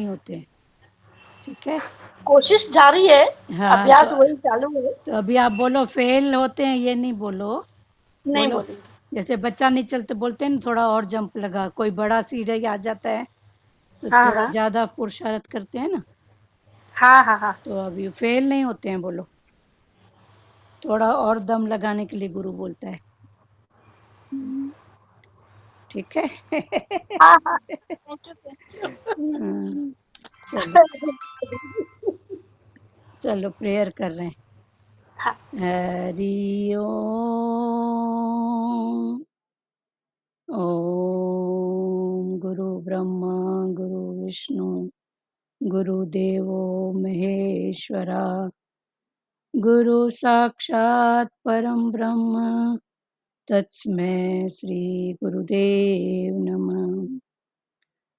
नहीं होते हैं। ठीक है। कोशिश जारी है, हाँ, अभ्यास वही चालू है। तो अभी आप बोलो फेल होते हैं, ये नहीं बोलो। नहीं बोलो बोलेंगे। जैसे बच्चा नहीं चलते बोलते हैं ना, थोड़ा और जंप लगा, कोई बड़ा सीढ़ी आ जाता है तो हाँ थोड़ा हाँ ज्यादा पुरुषार्थ करते हैं ना, हाँ हाँ हाँ। तो अभी फेल नहीं होते हैं बोलो। थोड़ा और दम लगाने के लिए गुरु बोलता है। ठीक है। हाँ हाँ, थैंक यू थैंक यू। हाँ, चलो चलो प्रेयर कर रहे हैं। हाँ। हरि ओम। ओम गुरु ब्रह्मा गुरु विष्णु गुरुदेवो महेश्वरा गुरु साक्षात् परम ब्रह्म तस्मै श्री गुरुदेव नमः।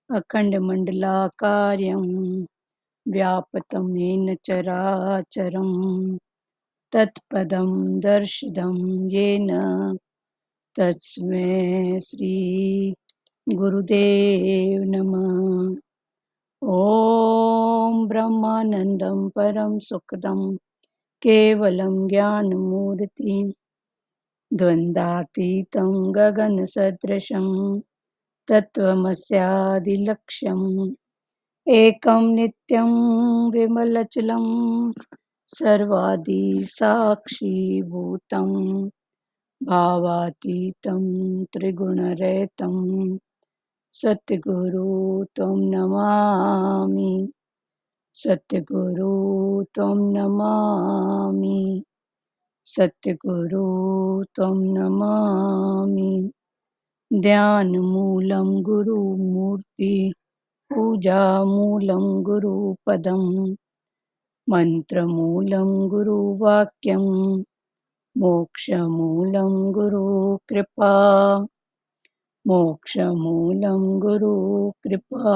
अखंड मंडलाकारं व्यापतं येन चराचरं तत्पदं दर्शितं येन तस्मै श्री गुरुदेव नमः। ॐ ब्रह्मानन्दं परं सुखदं केवलं ज्ञानमूर्तिं द्वन्द्वातीतं गगनसदृशं तत्त्वमस्यादिलक्ष्यम् एकं नित्यं विमलचलं सर्वादिसाक्षिभूतं भावातीतं त्रिगुणरहितं सद्गुरु त्वं नमामि। सद्गुरु त्वं नमामि। सद्गुरु त्वं नमामि। ध्यानमूलं गुरुमूर्ति पूजामूलं गुरुपदं मन्त्रमूलं गुरुवाक्यं मोक्षमूलं गुरुकृपा। मोक्षमूलं गुरुकृपा।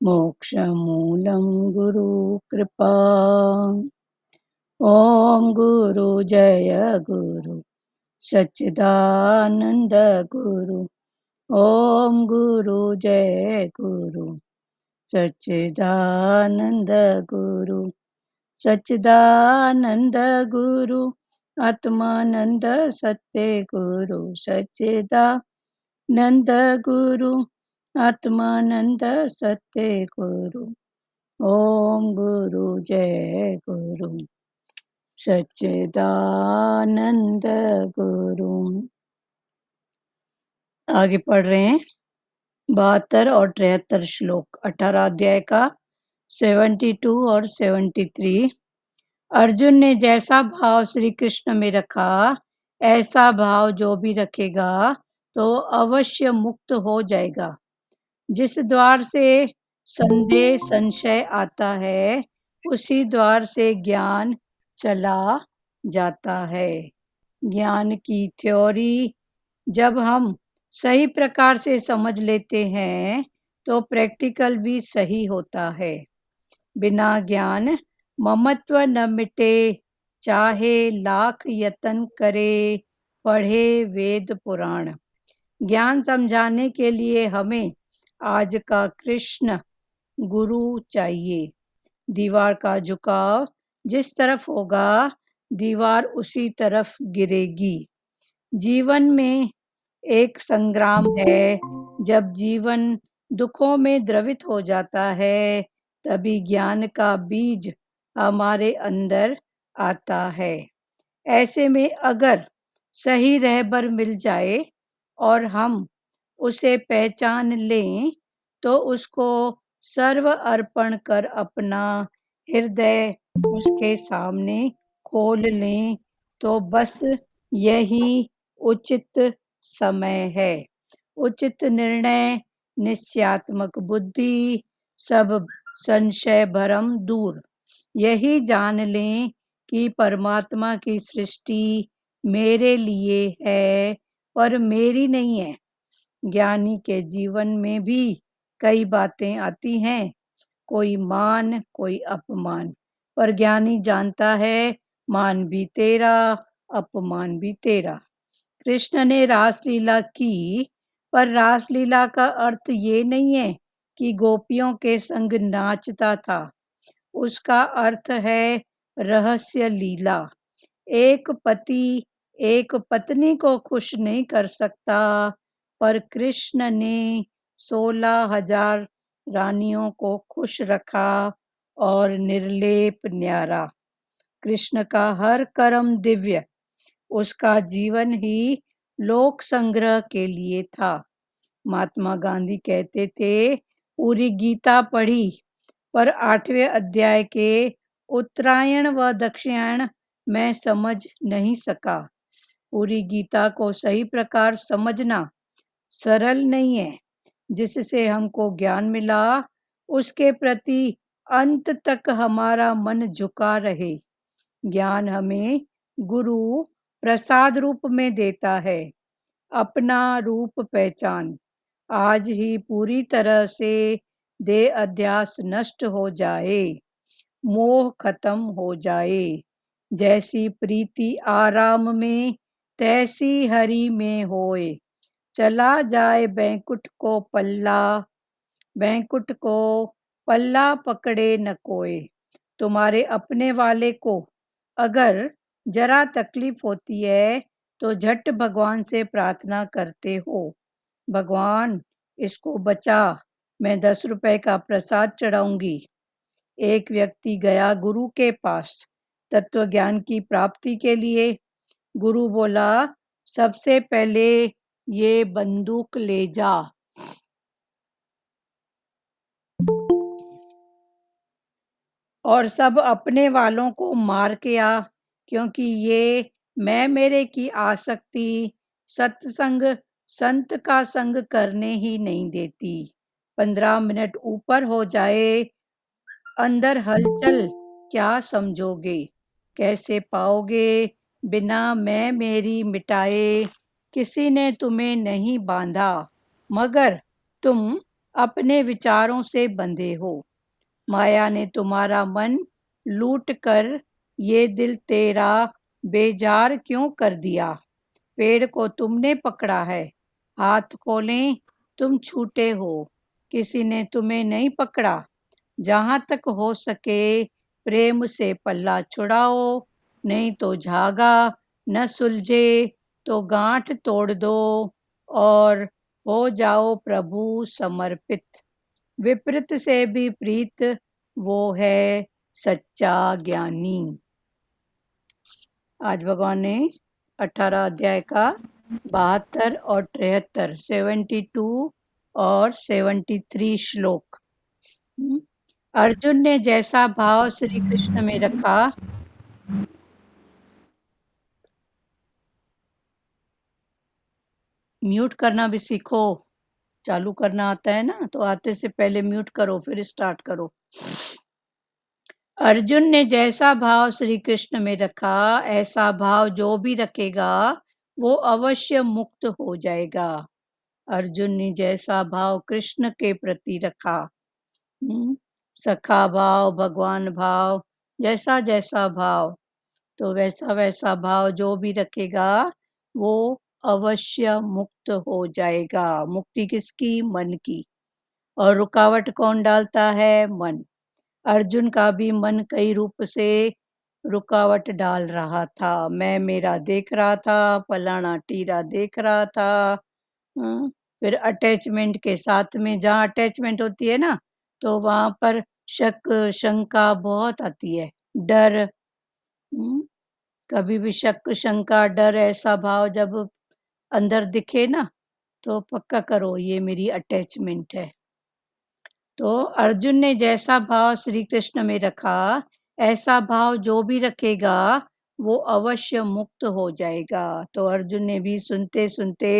मोक्षमूलं गुरुकृपा। ॐ गुरु जय गुरु सच्चिदानन्द गुरु। ॐ गुरु जय गुरु सच्चिदानन्द गुरु। सच्चिदानन्द गुरु आत्मानन्द सत्य गुरु सच्चिदानन्द गुरु आत्मानन्द सत्य गुरु। ओम गुरु जय गुरु सच्चिदानंद गुरु। आगे पढ़ रहे हैं 72 और 73 श्लोक 18 अध्याय का 72 और 73। अर्जुन ने जैसा भाव श्री कृष्ण में रखा ऐसा भाव जो भी रखेगा तो अवश्य मुक्त हो जाएगा। जिस द्वार से संदेह संशय आता है उसी द्वार से ज्ञान चला जाता है। ज्ञान की थ्योरी जब हम सही प्रकार से समझ लेते हैं तो प्रैक्टिकल भी सही होता है। बिना ज्ञान ममत्व न मिटे, चाहे लाख यत्न करे पढ़े वेद पुराण। ज्ञान समझाने के लिए हमें आज का कृष्ण गुरु चाहिए। दीवार का झुकाव जिस तरफ होगा दीवार उसी तरफ गिरेगी। जीवन में एक संग्राम है। जब जीवन दुखों में द्रवित हो जाता है तभी ज्ञान का बीज हमारे अंदर आता है। ऐसे में अगर सही रहबर मिल जाए और हम उसे पहचान लें तो उसको सर्व अर्पण कर अपना हृदय उसके सामने खोल लें तो बस यही उचित समय है। उचित निर्णय निश्चयात्मक बुद्धि सब संशय भरम दूर। यही जान लें कि परमात्मा की सृष्टि मेरे लिए है पर मेरी नहीं है। ज्ञानी के जीवन में भी कई बातें आती हैं, कोई मान कोई अपमान, पर ज्ञानी जानता है मान भी तेरा अपमान भी तेरा। कृष्ण ने रासलीला की पर रासलीला का अर्थ ये नहीं है कि गोपियों के संग नाचता था। उसका अर्थ है रहस्य लीला। एक पति एक पत्नी को खुश नहीं कर सकता, पर कृष्ण ने 16,000 रानियों को खुश रखा और निर्लेप न्यारा। कृष्ण का हर कर्म दिव्य, उसका जीवन ही लोक संग्रह के लिए था। महात्मा गांधी कहते थे, पूरी गीता पढ़ी पर 8वें अध्याय के उत्तरायण व दक्षिणायन मैं समझ नहीं सका। पूरी गीता को सही प्रकार समझना सरल नहीं है। जिससे हमको ज्ञान मिला, उसके प्रति अंत तक हमारा मन झुका रहे। ज्ञान हमें गुरु प्रसाद रूप में देता है। अपना रूप पहचान। आज ही पूरी तरह से देह अध्यास नष्ट हो जाए, मोह खत्म हो जाए। जैसी प्रीति आराम में, तैसी हरि में होए। चला जाए बैंकुट को पल्ला पकड़े न कोय। तुम्हारे अपने वाले को अगर जरा तकलीफ होती है तो झट भगवान से प्रार्थना करते हो, भगवान इसको बचा, मैं 10 रुपए का प्रसाद चढ़ाऊंगी। एक व्यक्ति गया गुरु के पास तत्व ज्ञान की प्राप्ति के लिए। गुरु बोला, सबसे पहले ये बंदूक ले जा। और सब अपने वालों को मार के आ, क्योंकि ये मैं मेरे की आसक्ति सत्संग संत का संग करने ही नहीं देती। 15 मिनट ऊपर हो जाए, अंदर हलचल क्या समझोगे? कैसे पाओगे बिना मैं मेरी मिटाए? किसी ने तुम्हें नहीं बांधा, मगर तुम अपने विचारों से बंधे हो। माया ने तुम्हारा मन लूट कर ये दिल तेरा बेजार क्यों कर दिया? पेड़ को तुमने पकड़ा है, हाथ खोलें तुम छूटे हो। किसी ने तुम्हें नहीं पकड़ा। जहां तक हो सके प्रेम से पल्ला छुड़ाओ, नहीं तो झागा न सुलझे तो गांठ तोड़ दो और हो जाओ प्रभु समर्पित। विपरीत से भी प्रीत वो है सच्चा ज्ञानी। आज भगवान ने 18 अध्याय का 72 और 73, 72 और 73 श्लोक। अर्जुन ने जैसा भाव श्री कृष्ण में रखा, म्यूट करना भी सीखो। चालू करना आता है ना, तो आते से पहले म्यूट करो फिर स्टार्ट करो। अर्जुन ने जैसा भाव श्री कृष्ण में रखा, ऐसा भाव जो भी रखेगा वो अवश्य मुक्त हो जाएगा। अर्जुन ने जैसा भाव कृष्ण के प्रति रखा, सखा भाव, भगवान भाव, जैसा जैसा भाव, तो वैसा वैसा भाव जो भी रखेगा वो अवश्य मुक्त हो जाएगा। मुक्ति किसकी? मन की। और रुकावट कौन डालता है? मन। अर्जुन का भी मन कई रूप से रुकावट डाल रहा था। मैं मेरा देख रहा था, फलाना टीरा देख रहा था। फिर अटैचमेंट के साथ में, जहाँ अटैचमेंट होती है ना, तो वहां पर शक शंका बहुत आती है, डर। कभी भी शक शंका डर ऐसा भाव जब अंदर दिखे ना, तो पक्का करो ये मेरी अटैचमेंट है। तो अर्जुन ने जैसा भाव श्री कृष्ण में रखा, ऐसा भाव जो भी रखेगा वो अवश्य मुक्त हो जाएगा। तो अर्जुन ने भी सुनते सुनते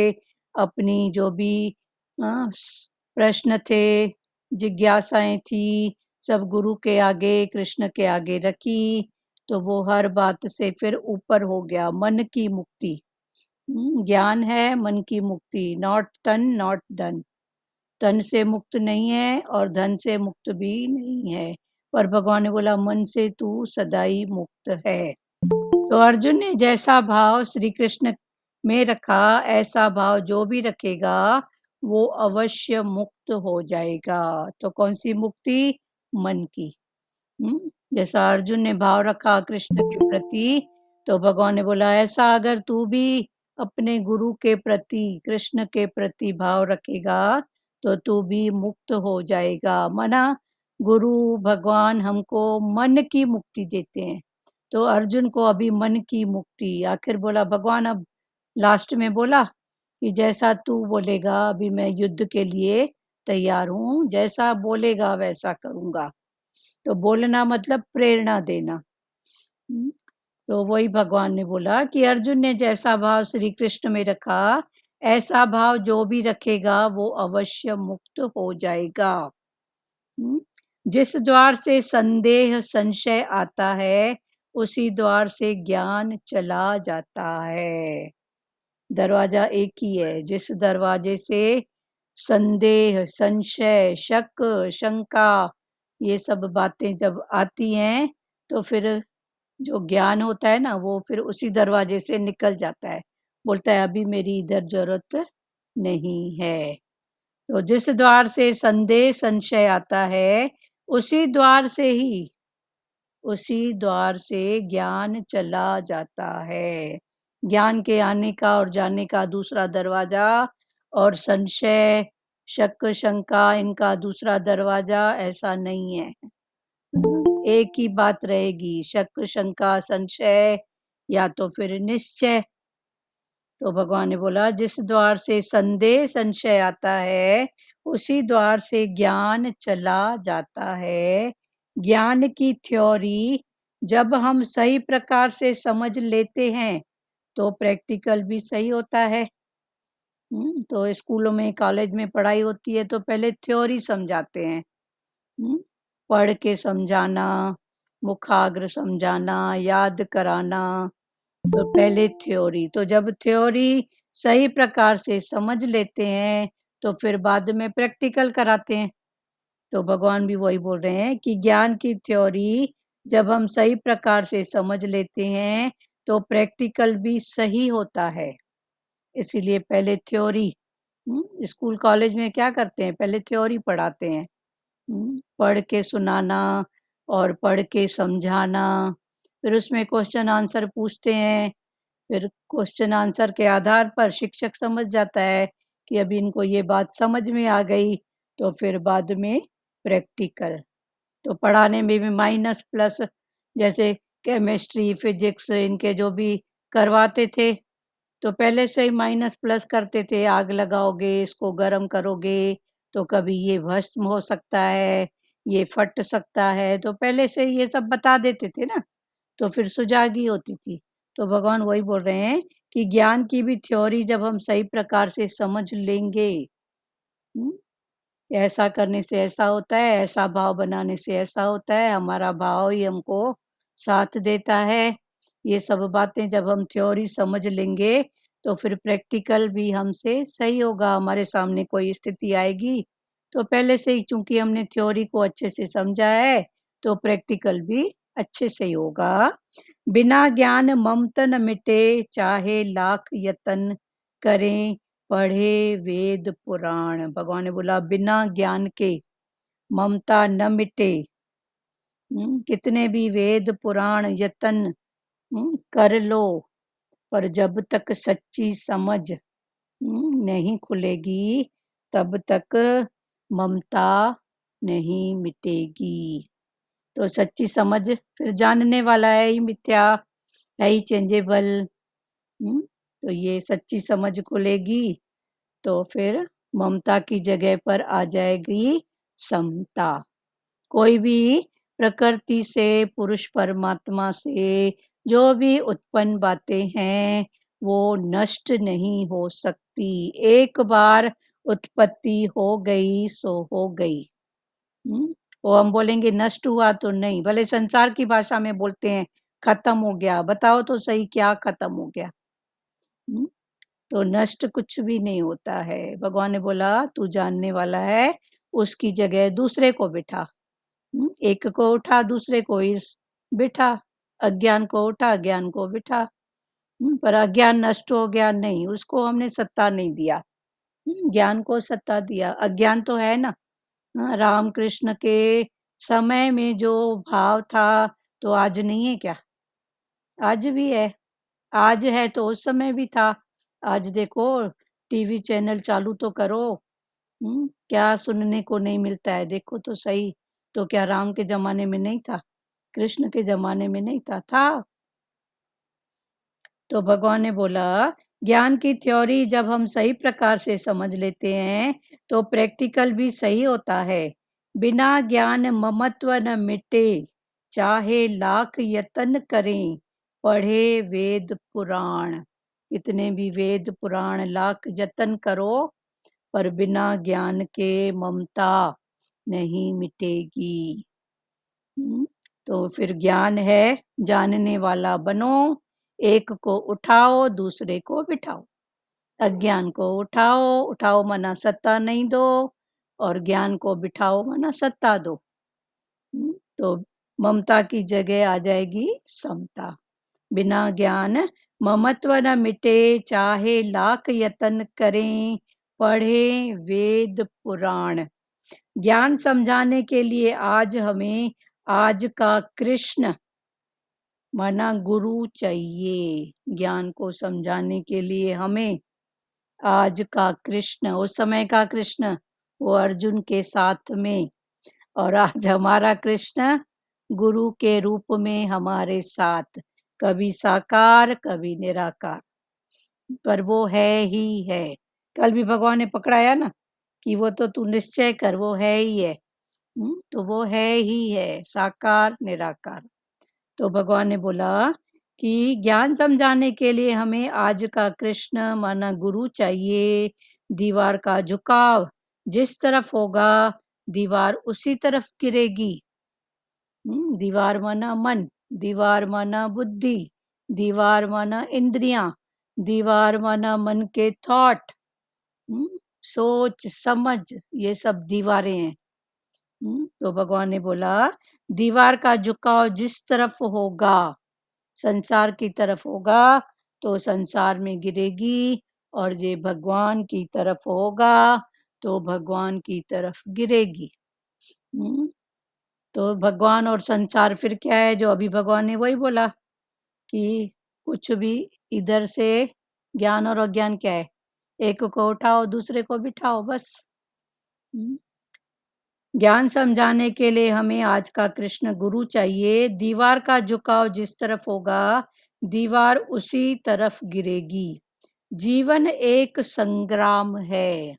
अपनी जो भी प्रश्न थे, जिज्ञासाएं थी, सब गुरु के आगे, कृष्ण के आगे रखी, तो वो हर बात से फिर ऊपर हो गया। मन की मुक्ति। ज्ञान है मन की मुक्ति, नॉट तन नॉट धन। तन से मुक्त नहीं है और धन से मुक्त भी नहीं है, पर भगवान ने बोला मन से तू सदाई मुक्त है। तो अर्जुन ने जैसा भाव श्री कृष्ण में रखा, ऐसा भाव जो भी रखेगा वो अवश्य मुक्त मुक्त हो जाएगा। तो कौन सी मुक्ति? मन की। जैसा अर्जुन ने भाव रखा कृष्ण के प्रति, तो भगवान ने बोला ऐसा अगर तू भी अपने गुरु के प्रति, कृष्ण के प्रति भाव रखेगा, तो तू भी मुक्त हो जाएगा। माना गुरु भगवान हमको मन की मुक्ति देते हैं, तो अर्जुन को अभी मन की मुक्ति। आखिर बोला भगवान, अब लास्ट में बोला कि जैसा तू बोलेगा, अभी मैं युद्ध के लिए तैयार हूँ, जैसा बोलेगा वैसा करूँगा। तो बोलना मतलब प्रेरणा देना। हम्म, तो वही भगवान ने बोला कि अर्जुन ने जैसा भाव श्री कृष्ण में रखा, ऐसा भाव जो भी रखेगा वो अवश्य मुक्त हो जाएगा। हम्म, जिस द्वार से संदेह संशय आता है, उसी द्वार से ज्ञान चला जाता है। दरवाजा एक ही है। जिस दरवाजे से संदेह संशय शक शंका ये सब बातें जब आती हैं, तो फिर जो ज्ञान होता है ना, वो फिर उसी दरवाजे से निकल जाता है। बोलता है अभी मेरी इधर जरूरत नहीं है। तो जिस द्वार से संदेह संशय आता है, उसी द्वार से ही, उसी द्वार से ज्ञान चला जाता है। ज्ञान के आने का और जाने का दूसरा दरवाजा, और संशय शक शंका इनका दूसरा दरवाजा ऐसा नहीं है। एक ही बात रहेगी, शक शंका संशय या तो फिर निश्चय। तो भगवान ने बोला जिस द्वार से संदेह संशय आता है, उसी द्वार से ज्ञान चला जाता है। ज्ञान की थ्योरी जब हम सही प्रकार से समझ लेते हैं, तो प्रैक्टिकल भी सही होता है। तो स्कूलों में कॉलेज में पढ़ाई होती है, तो पहले थ्योरी समझाते हैं। पढ़ के समझाना, मुखाग्र समझाना, याद कराना। तो पहले थ्योरी, तो जब थ्योरी सही प्रकार से समझ लेते हैं, तो फिर बाद में प्रैक्टिकल कराते हैं। तो भगवान भी वही बोल रहे हैं कि ज्ञान की थ्योरी जब हम सही प्रकार से समझ लेते हैं, तो प्रैक्टिकल भी सही होता है। इसीलिए पहले थ्योरी। स्कूल कॉलेज में क्या करते हैं? पहले थ्योरी पढ़ाते हैं। पढ़ के सुनाना और पढ़ के समझाना, फिर उसमें क्वेश्चन आंसर पूछते हैं। फिर क्वेश्चन आंसर के आधार पर शिक्षक समझ जाता है कि अभी इनको ये बात समझ में आ गई, तो फिर बाद में प्रैक्टिकल। तो पढ़ाने में भी माइनस प्लस, जैसे केमिस्ट्री फिजिक्स इनके जो भी करवाते थे, तो पहले से ही माइनस प्लस करते थे। आग लगाओगे, इसको गर्म करोगे, तो कभी ये भस्म हो सकता है, ये फट सकता है, तो पहले से ये सब बता देते थे ना, तो फिर सुजागी होती थी। तो भगवान वही बोल रहे हैं कि ज्ञान की भी थ्योरी जब हम सही प्रकार से समझ लेंगे, ऐसा करने से ऐसा होता है, ऐसा भाव बनाने से ऐसा होता है, हमारा भाव ही हमको साथ देता है। ये सब बातें जब हम थ्योरी समझ लेंगे, तो फिर प्रैक्टिकल भी हमसे सही होगा। हमारे सामने कोई स्थिति आएगी, तो पहले से ही चूंकि हमने थ्योरी को अच्छे से समझा है, तो प्रैक्टिकल भी अच्छे से ही होगा। बिना ज्ञान ममता न मिटे, चाहे लाख यतन करें, पढ़े वेद पुराण। भगवान ने बोला बिना ज्ञान के ममता न मिटे। कितने भी वेद पुराण यतन कर लो, पर जब तक सच्ची समझ नहीं खुलेगी, तब तक ममता नहीं मिटेगी। तो सच्ची समझ फिर जानने वाला है ही मिथ्या, है ही चेंजेबल। तो ये सच्ची समझ खुलेगी, तो फिर ममता की जगह पर आ जाएगी समता। कोई भी प्रकृति से, पुरुष परमात्मा से जो भी उत्पन्न बातें हैं, वो नष्ट नहीं हो सकती। एक बार उत्पत्ति हो गई सो हो गई। वो हम बोलेंगे नष्ट हुआ तो नहीं, भले संसार की भाषा में बोलते हैं खत्म हो गया, बताओ तो सही क्या खत्म हो गया? तो नष्ट कुछ भी नहीं होता है। भगवान ने बोला तू जानने वाला है, उसकी जगह दूसरे को बिठा। एक को उठा, दूसरे को इस बिठा। अज्ञान को उठा, अज्ञान को बिठा। पर अज्ञान नष्ट हो गया नहीं, उसको हमने सत्ता नहीं दिया। ज्ञान को सत्ता दिया, अज्ञान तो है ना। राम कृष्ण के समय में जो भाव था तो आज नहीं है क्या? आज भी है। आज है तो उस समय भी था। आज देखो, टीवी चैनल चालू तो करो, क्या सुनने को नहीं मिलता है, देखो तो सही। तो क्या राम के जमाने में नहीं था? कृष्ण के जमाने में नहीं था? था। तो भगवान ने बोला, ज्ञान की थ्योरी जब हम सही प्रकार से समझ लेते हैं तो प्रैक्टिकल भी सही होता है। बिना ज्ञान ममत्व न मिटे, चाहे लाख यत्न करें, पढ़े वेद पुराण। कितने भी वेद पुराण लाख यत्न करो, पर बिना ज्ञान के ममता नहीं मिटेगी। तो फिर ज्ञान है, जानने वाला बनो, एक को उठाओ दूसरे को बिठाओ। अज्ञान को उठाओ, उठाओ मना सत्ता नहीं दो, और ज्ञान को बिठाओ मना सत्ता दो। तो ममता की जगह आ जाएगी समता। बिना ज्ञान ममत्व न मिटे, चाहे लाख यत्न करें, पढ़े वेद पुराण। ज्ञान समझाने के लिए आज हमें आज का कृष्ण माना गुरु चाहिए। ज्ञान को समझाने के लिए हमें आज का कृष्ण, उस समय का कृष्ण वो अर्जुन के साथ में, और आज हमारा कृष्ण गुरु के रूप में हमारे साथ, कभी साकार कभी निराकार, पर वो है ही है। कल भी भगवान ने पकड़ाया ना कि वो तो तू निश्चय कर, वो है ही है। तो वो है ही है, साकार निराकार। तो भगवान ने बोला कि ज्ञान समझाने के लिए हमें आज का कृष्ण माना गुरु चाहिए। दीवार का झुकाव जिस तरफ होगा, दीवार उसी तरफ गिरेगी। दीवार माना मन, दीवार माना बुद्धि, दीवार माना इंद्रियां, दीवार माना मन के थॉट, सोच समझ, ये सब दीवारें हैं। तो भगवान ने बोला, दीवार का झुकाव जिस तरफ होगा, संसार की तरफ होगा तो संसार में गिरेगी, और ये भगवान की तरफ होगा तो भगवान की तरफ गिरेगी। तो भगवान और संसार फिर क्या है? जो अभी भगवान ने वही बोला कि कुछ भी इधर से, ज्ञान और अज्ञान क्या है? एक को उठाओ दूसरे को बिठाओ, बस। ज्ञान समझाने के लिए हमें आज का कृष्ण गुरु चाहिए। दीवार का झुकाव जिस तरफ होगा, दीवार उसी तरफ गिरेगी। जीवन एक संग्राम है।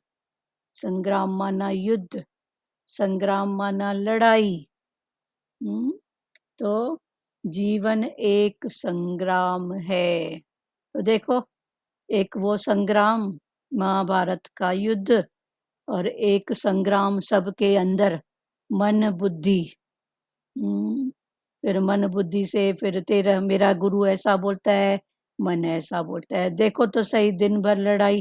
संग्राम माना युद्ध, संग्राम माना लड़ाई। तो जीवन एक संग्राम है। तो देखो, एक वो संग्राम महाभारत का युद्ध, और एक संग्राम सबके अंदर मन बुद्धि। फिर मन बुद्धि से फिर तेरा मेरा गुरु ऐसा बोलता है, मन ऐसा बोलता है, देखो तो सही, दिन भर लड़ाई।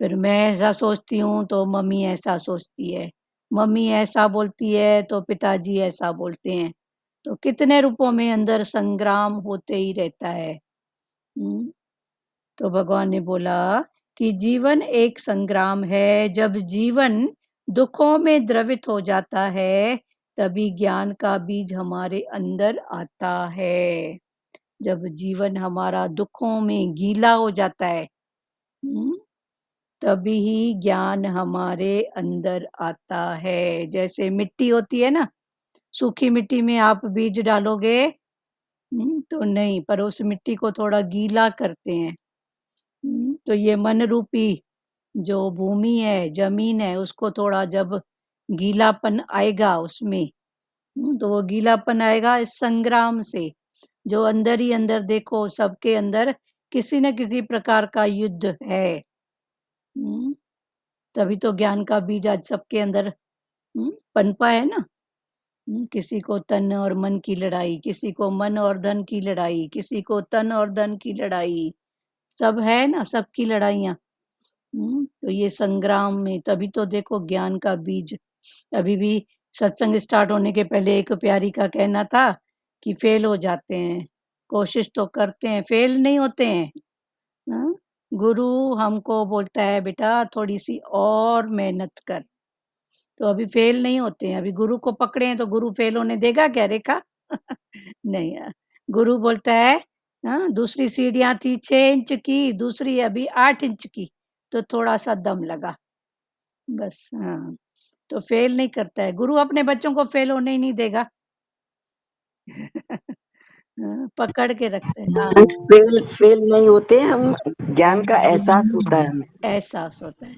फिर मैं ऐसा सोचती हूँ तो मम्मी ऐसा सोचती है, मम्मी ऐसा बोलती है तो पिताजी ऐसा बोलते हैं। तो कितने रूपों में अंदर संग्राम होते ही रहता है। तो भगवान ने बोला कि जीवन एक संग्राम है। जब जीवन दुखों में द्रवित हो जाता है, तभी ज्ञान का बीज हमारे अंदर आता है। जब जीवन हमारा दुखों में गीला हो जाता है, तभी ही ज्ञान हमारे अंदर आता है। जैसे मिट्टी होती है ना, सूखी मिट्टी में आप बीज डालोगे तो नहीं, पर उस मिट्टी को थोड़ा गीला करते हैं। तो ये मन रूपी जो भूमि है, जमीन है, उसको थोड़ा जब गीलापन आएगा उसमें, तो वो गीलापन आएगा इस संग्राम से। जो अंदर ही अंदर देखो, सबके अंदर किसी न किसी प्रकार का युद्ध है। तभी तो ज्ञान का बीज आज सबके अंदर पनपा है ना। किसी को तन और मन की लड़ाई, किसी को मन और धन की लड़ाई, किसी को तन और धन की लड़ाई, सब है ना, सबकी लड़ाइयाँ। तो ये संग्राम में, तभी तो देखो ज्ञान का बीज। अभी भी सत्संग स्टार्ट होने के पहले एक प्यारी का कहना था कि फेल हो जाते हैं, कोशिश तो करते हैं, फेल नहीं होते हैं। गुरु हमको बोलता है बेटा थोड़ी सी और मेहनत कर, तो अभी फेल नहीं होते हैं। अभी गुरु को पकड़े हैं तो गुरु फेल होने देगा क्या रेखा? नहीं यार, गुरु बोलता है हाँ, दूसरी सीढ़ियां थी 6 इंच की, दूसरी अभी 8 इंच की, तो थोड़ा सा दम लगा बस। हाँ, तो फेल नहीं करता है गुरु, अपने बच्चों को फेल होने ही नहीं देगा। हाँ, पकड़ के रखते हैं। हाँ, फेल फेल नहीं होते, हम ज्ञान का एहसास होता है हमें। एहसास होता है।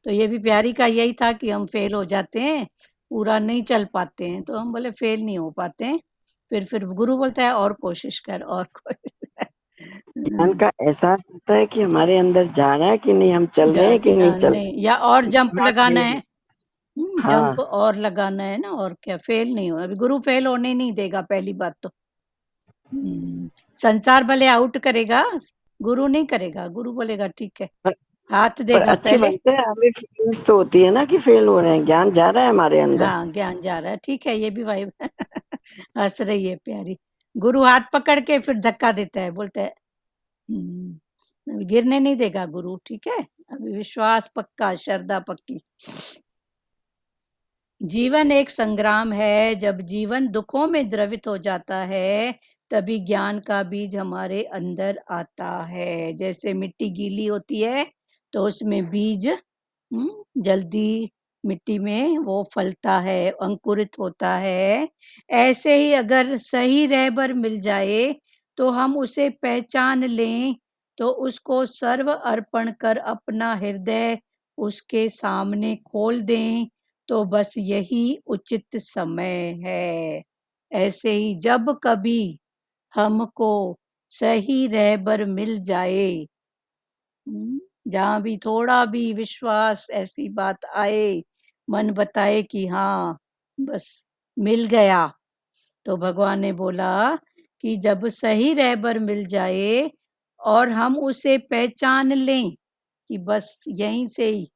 तो ये भी प्यारी का यही था कि हम फेल हो जाते हैं, पूरा नहीं चल पाते हैं, तो हम बोले फेल नहीं हो पाते हैं। फिर गुरु बोलता है और कोशिश कर, और कोशिश कर। ज्ञान का एहसास होता है कि हमारे अंदर जा रहा है कि नहीं, हम चल रहे हैं कि नहीं चल नहीं, या और जंप दिमाग लगाना नहीं है। है। जंप हाँ, और लगाना है ना, और क्या, फेल नहीं हो। अभी गुरु फेल होने नहीं देगा पहली बात तो। संसार भले आउट करेगा, गुरु नहीं करेगा। गुरु बोलेगा ठीक है, पर, हाथ पर देगा अच्छी पहले। बात है, हमें फीलिंग्स तो होती है ना कि फेल हो रहे हैं, ज्ञान जा रहा है हमारे अंदर। हाँ, ज्ञान जा रहा है, ठीक है, ये भी वाइब। हंस रही है प्यारी। गुरु हाथ पकड़ के फिर धक्का देता है, बोलता है अभी गिरने नहीं देगा गुरु, ठीक है, अभी विश्वास पक्का, श्रद्धा पक्की। जीवन एक संग्राम है, जब जीवन दुखों में द्रवित हो जाता है, तभी ज्ञान का बीज हमारे अंदर आता है। जैसे मिट्टी गीली होती है तो उसमें बीज जल्दी मिट्टी में वो फलता है, अंकुरित होता है। ऐसे ही अगर सही रहबर मिल जाए तो हम उसे पहचान लें, तो उसको सर्व अर्पण कर अपना हृदय उसके सामने खोल दें, तो बस यही उचित समय है। ऐसे ही जब कभी हमको सही रहबर मिल जाए, जहाँ भी थोड़ा भी विश्वास ऐसी बात आए, मन बताए कि हाँ बस मिल गया, तो भगवान ने बोला कि जब सही रहबर मिल जाए और हम उसे पहचान लें कि बस यहीं से ही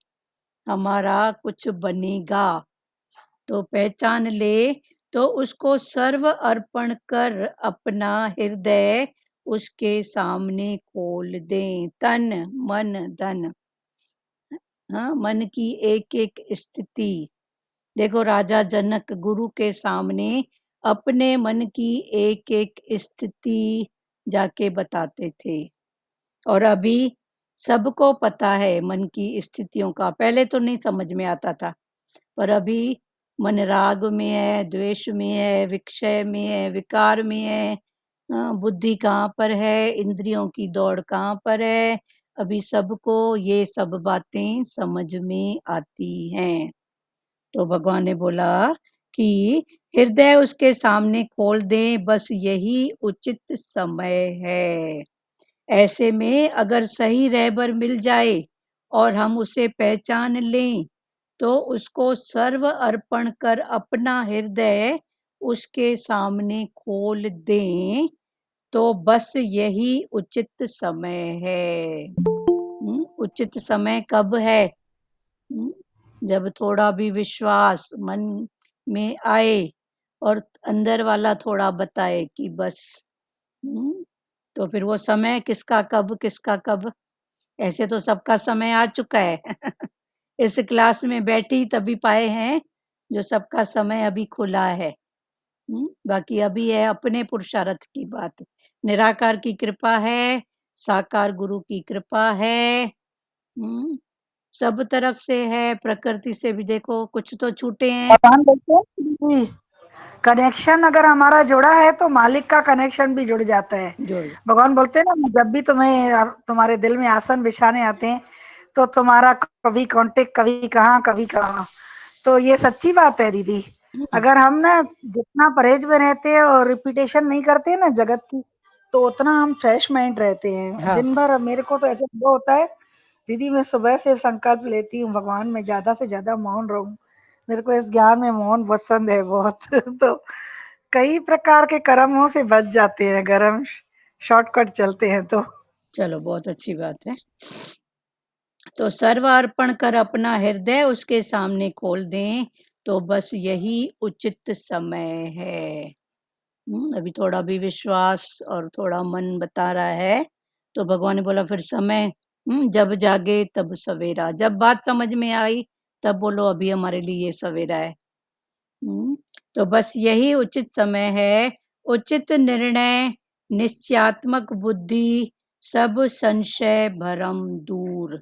हमारा कुछ बनेगा, तो पहचान ले, तो उसको सर्व अर्पण कर अपना हृदय उसके सामने खोल दें। तन मन धन, हाँ, मन की एक एक स्थिति। देखो राजा जनक गुरु के सामने अपने मन की एक एक स्थिति जाके बताते थे, और अभी सबको पता है मन की स्थितियों का। पहले तो नहीं समझ में आता था, पर अभी मन राग में है, द्वेष में है, विक्षय में है, विकार में है, बुद्धि कहाँ पर है, इंद्रियों की दौड़ कहाँ पर है, अभी सबको ये सब बातें समझ में आती हैं। तो भगवान ने बोला कि हृदय उसके सामने खोल दें, बस यही उचित समय है। ऐसे में अगर सही रहबर मिल जाए और हम उसे पहचान लें, तो उसको सर्व अर्पण कर अपना हृदय उसके सामने खोल दें, तो बस यही उचित समय है। उचित समय कब है? जब थोड़ा भी विश्वास मन में आए और अंदर वाला थोड़ा बताए कि बस, तो फिर वो समय किसका कब, किसका कब। ऐसे तो सबका समय आ चुका है। इस क्लास में बैठी तभी पाए हैं जो सबका समय अभी खुला है। बाकी अभी है अपने पुरुषार्थ की बात। निराकार की कृपा है, साकार गुरु की कृपा है। सब तरफ से है, प्रकृति से भी देखो कुछ तो छूटे हैं। भगवान बोलते हैं कि कनेक्शन अगर हमारा जुड़ा है तो मालिक का कनेक्शन भी जुड़ जाता है। जुड़ भगवान बोलते हैं ना, जब भी तुम्हारे दिल में आसन बिछाने आते हैं तो तुम्हारा कभी कांटेक्ट कभी कहाँ। तो ये सच्ची बात है दीदी। अगर हम ना जितना परहेज में रहते हैं और रिपीटेशन नहीं करते हैं ना जगत की, तो उतना हम फ्रेश माइंड रहते हैं। हाँ, दिन भर मेरे को तो ऐसे अनुभव होता है दीदी, मैं सुबह से संकल्प लेती हूँ भगवान मैं ज्यादा से ज्यादा मौन रहूं, मेरे को इस ज्ञान में मौन पसंद है बहुत। तो कई प्रकार के कर्मों से बच जाते हैं अगर हम शॉर्टकट चलते हैं तो। चलो बहुत अच्छी बात है। तो सर्व अर्पण कर अपना हृदय उसके सामने खोल दें, तो बस यही उचित समय है। अभी थोड़ा भी विश्वास और थोड़ा मन बता रहा है, तो भगवान ने बोला फिर समय जब जागे तब सवेरा, जब बात समझ में आई तब बोलो अभी हमारे लिए ये सवेरा है। तो बस यही उचित समय है, उचित निर्णय, निश्चयात्मक बुद्धि, सब संशय भरम दूर।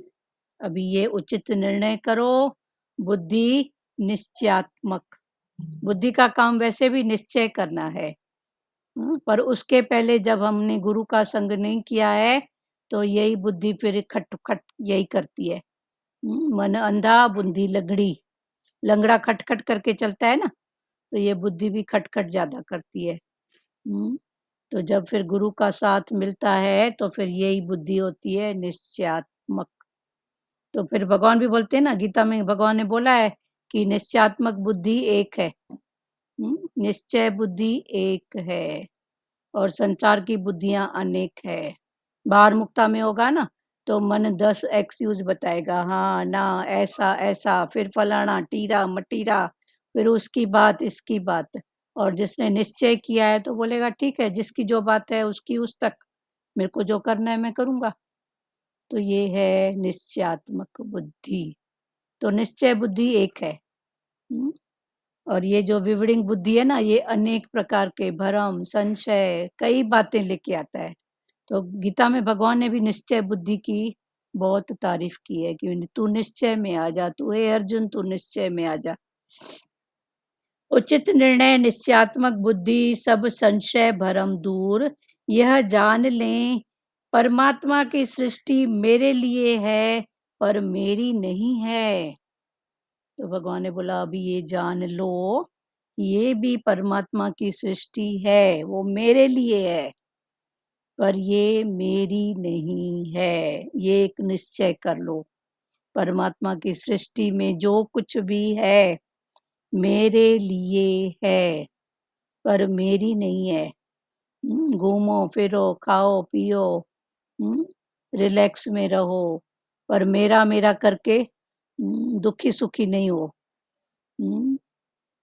अभी ये उचित निर्णय करो, बुद्धि निश्चयात्मक। बुद्धि का काम वैसे भी निश्चय करना है, पर उसके पहले जब हमने गुरु का संग नहीं किया है तो यही बुद्धि फिर खट खट यही करती है। मन अंधा बुद्धि लंगड़ी, लंगड़ा खट खट करके चलता है ना, तो ये बुद्धि भी खट खट ज्यादा करती है। तो जब फिर गुरु का साथ मिलता है तो फिर यही बुद्धि होती है निश्चयात्मक। तो फिर भगवान भी बोलते हैं ना, गीता में भगवान ने बोला है कि निश्चयात्मक बुद्धि एक है। निश्चय बुद्धि एक है और संसार की बुद्धियां अनेक है। बाहर मुक्ता में होगा ना तो मन 10 एक्सक्यूज बताएगा, हाँ ना ऐसा ऐसा, फिर फलाना टीरा मटीरा, फिर उसकी बात इसकी बात। और जिसने निश्चय किया है तो बोलेगा ठीक है, जिसकी जो बात है उसकी उस तक, मेरे को जो करना है मैं करूंगा। तो ये है निश्चयात्मक बुद्धि। तो निश्चय बुद्धि एक है। और ये जो विवरिंग बुद्धि है ना, ये अनेक प्रकार के भ्रम संशय कई बातें लेके आता है। तो गीता में भगवान ने भी निश्चय बुद्धि की बहुत तारीफ की है कि तू निश्चय में आ जा, तू हे अर्जुन तू निश्चय में आ जा। उचित निर्णय, निश्चयात्मक बुद्धि, सब संशय भरम दूर, यह जान लें परमात्मा की सृष्टि मेरे लिए है पर मेरी नहीं है। तो भगवान ने बोला अभी ये जान लो, ये भी परमात्मा की सृष्टि है, वो मेरे लिए है पर ये मेरी नहीं है। ये एक निश्चय कर लो, परमात्मा की सृष्टि में जो कुछ भी है मेरे लिए है पर मेरी नहीं है। घूमो फिरो खाओ पियो, रिलैक्स में रहो, पर मेरा मेरा करके दुखी सुखी नहीं हो।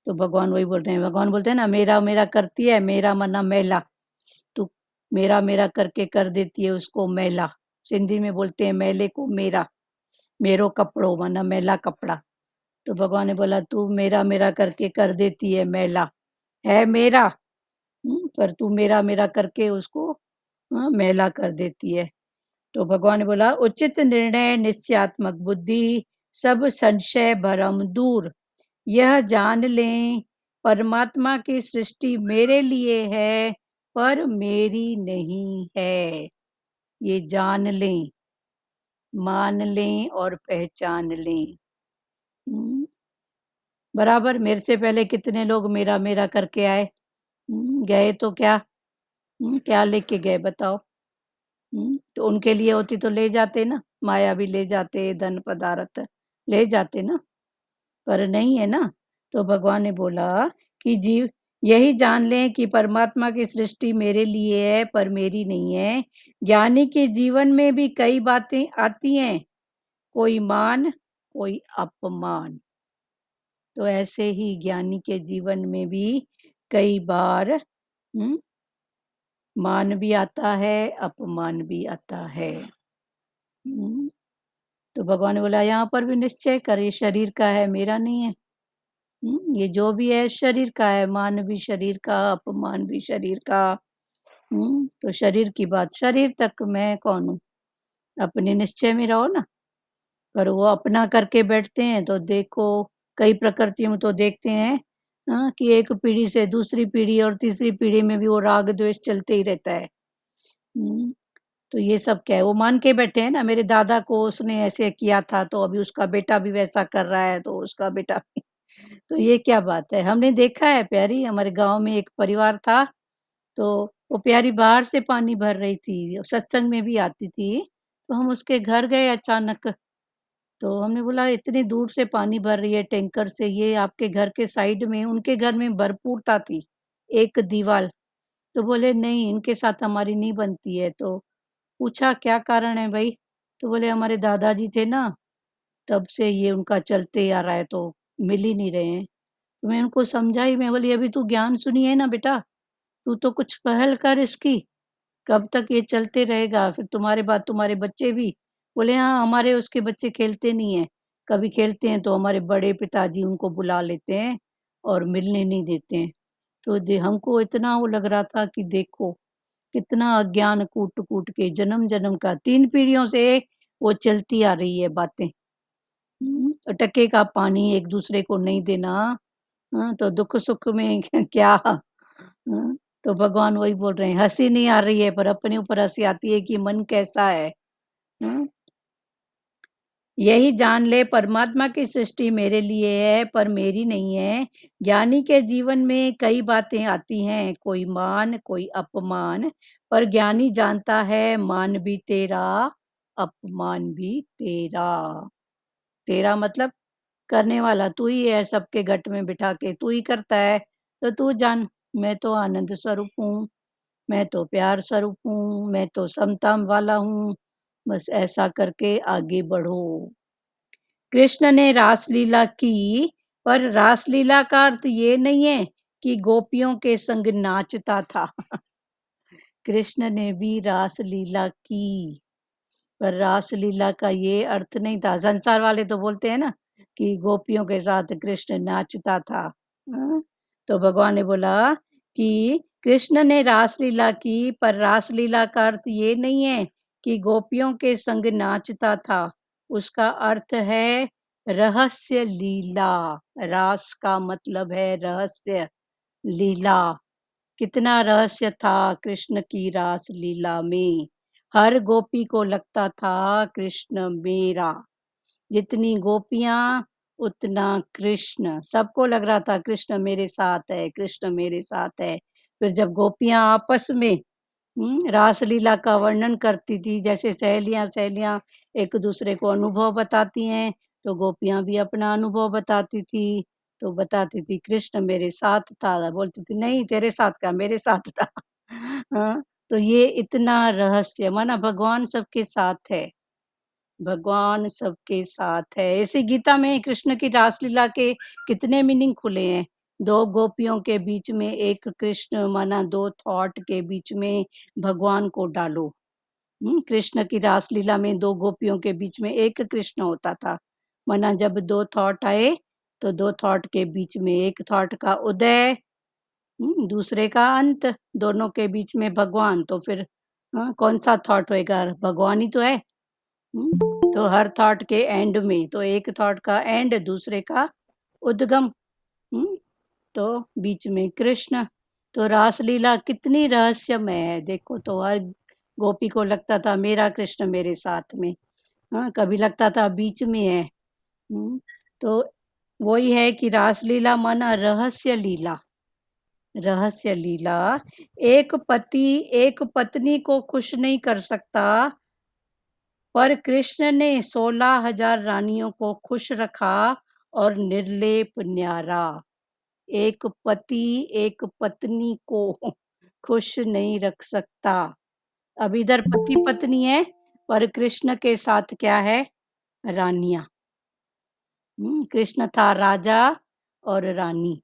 तो भगवान वही बोल रहे हैं, भगवान बोलते हैं ना मेरा मेरा करती है, मेरा मना मैला, तू मेरा मेरा करके कर देती है उसको मैला। सिंधी में बोलते हैं मैले को मेरा, मेरो कपड़ो मना मैला कपड़ा। तो भगवान ने बोला तू मेरा मेरा करके कर देती है मैला, है मेरा, पर तू मेरा मेरा करके उसको मैला कर देती है। तो भगवान ने बोला उचित निर्णय, निश्चयात्मक बुद्धि, सब संशय भरम दूर, यह जान लें परमात्मा की सृष्टि मेरे लिए है पर मेरी नहीं है। ये जान लें, मान लें और पहचान लें। बराबर मेरे से पहले कितने लोग मेरा मेरा करके आए, गए तो क्या, क्या लेके गए बताओ। तो उनके लिए होती तो ले जाते ना, माया भी ले जाते, धन पदार्थ ले जाते ना, पर नहीं है ना। तो भगवान ने बोला कि जीव यही जान लें कि परमात्मा की सृष्टि मेरे लिए है पर मेरी नहीं है। ज्ञानी के जीवन में भी कई बातें आती हैं, कोई मान कोई अपमान। तो ऐसे ही ज्ञानी के जीवन में भी कई बार मान भी आता है, अपमान भी आता है। तो भगवान ने बोला यहाँ पर भी निश्चय कर, ये शरीर का है मेरा नहीं है। ये जो भी है शरीर का है, मान भी शरीर का, अपमान भी शरीर का। तो शरीर की बात शरीर तक, मैं कौन हूँ, अपने निश्चय में रहो ना। पर वो अपना करके बैठते हैं तो देखो, कई प्रकृतियों में तो देखते हैं कि एक पीढ़ी से दूसरी पीढ़ी और तीसरी पीढ़ी में भी वो राग द्वेष चलते ही रहता है। तो ये सब क्या है, वो मान के बैठे हैं ना, मेरे दादा को उसने ऐसे किया था तो अभी उसका बेटा भी वैसा कर रहा है तो उसका बेटा भी। तो ये क्या बात है। हमने देखा है प्यारी, हमारे गांव में एक परिवार था, तो वो प्यारी बाहर से पानी भर रही थी, सत्संग में भी आती थी, तो हम उसके घर गए अचानक। तो हमने बोला इतनी दूर से पानी भर रही है टैंकर से, ये आपके घर के साइड में, उनके घर में भरपूरता थी एक दीवार। तो बोले नहीं इनके साथ हमारी नहीं बनती है। तो पूछा क्या कारण है भाई, तो बोले हमारे दादाजी थे ना, तब से ये उनका चलते आ रहा है तो मिल ही नहीं रहे हैं। तो मैं उनको समझाई, मैं बोली अभी तू ज्ञान सुनी है ना बेटा, तू तो कुछ पहल कर इसकी, कब तक ये चलते रहेगा, फिर तुम्हारे बाद तुम्हारे बच्चे भी बोले हाँ हमारे उसके बच्चे खेलते नहीं है, कभी खेलते हैं तो हमारे बड़े पिताजी उनको बुला लेते हैं और मिलने नहीं देते हैं। तो हमको इतना वो लग रहा था कि देखो कितना अज्ञान कूट कूट के जन्म जन्म का 3 पीढ़ियों से वो चलती आ रही है बातें। टके का पानी एक दूसरे को नहीं देना। तो दुख सुख में क्या। तो भगवान वही बोल रहे हैं, हंसी नहीं आ रही है पर अपने ऊपर हंसी आती है कि मन कैसा है। हम्म, यही जान ले परमात्मा की सृष्टि मेरे लिए है पर मेरी नहीं है। ज्ञानी के जीवन में कई बातें आती हैं, कोई मान कोई अपमान, पर ज्ञानी जानता है मान भी तेरा अपमान भी तेरा। तेरा मतलब करने वाला तू ही है, सबके गट में बिठा के तू ही करता है। तो तू जान मैं तो आनंद स्वरूप हूँ, मैं तो प्यार स्वरूप हूँ, मैं तो समता वाला हूँ। बस ऐसा करके आगे बढ़ो। कृष्ण ने रासलीला की, पर रासलीला का अर्थ ये नहीं है कि गोपियों के संग नाचता था। कृष्ण ने भी रासलीला की, पर रासलीला का ये अर्थ नहीं था। संसार वाले तो बोलते हैं ना कि गोपियों के साथ कृष्ण नाचता था। हाँ? तो भगवान ने बोला कि कृष्ण ने रासलीला की, पर रासलीला का अर्थ ये नहीं है कि गोपियों के संग नाचता था। उसका अर्थ है रहस्य लीला। रास का मतलब है रहस्य, लीला। कितना रहस्य था कृष्ण की रास लीला में। हर गोपी को लगता था कृष्ण मेरा। जितनी गोपियां उतना कृष्ण, सबको लग रहा था कृष्ण मेरे साथ है, कृष्ण मेरे साथ है। फिर जब गोपियां आपस में रासलीला का वर्णन करती थी, जैसे सहेलियां सहेलियां एक दूसरे को अनुभव बताती हैं, तो गोपियां भी अपना अनुभव बताती थी। तो बताती थी कृष्ण मेरे साथ था, बोलती थी नहीं तेरे साथ का मेरे साथ था। हाँ, तो ये इतना रहस्य माना भगवान सबके साथ है, भगवान सबके साथ है। इसी गीता में कृष्ण की रासलीला के कितने मीनिंग खुले हैं। दो गोपियों के बीच में एक कृष्ण, माना दो थॉट के बीच में भगवान को डालो। कृष्ण की रासलीला में दो गोपियों के बीच में एक कृष्ण होता था, माना जब दो थॉट आए तो दो थॉट के बीच में एक थॉट का उदय, दूसरे का अंत, दोनों के बीच में भगवान। तो फिर कौन सा थॉट होएगा, भगवान ही तो है। तो हर थॉट के एंड में तो एक थॉट का एंड, दूसरे का उद्गम। तो बीच में कृष्ण। तो रासलीला कितनी रहस्यमय है। देखो तो हर गोपी को लगता था मेरा कृष्ण मेरे साथ में, कभी लगता था बीच में है। तो वही है कि रासलीला माना रहस्य लीला। रहस्य लीला, एक पति एक पत्नी को खुश नहीं कर सकता, पर कृष्ण ने 16,000 रानियों को खुश रखा और निर्लेप न्यारा। एक पति एक पत्नी को खुश नहीं रख सकता। अब इधर पति पत्नी है, पर कृष्ण के साथ क्या है, रानियां। कृष्ण था राजा और रानी।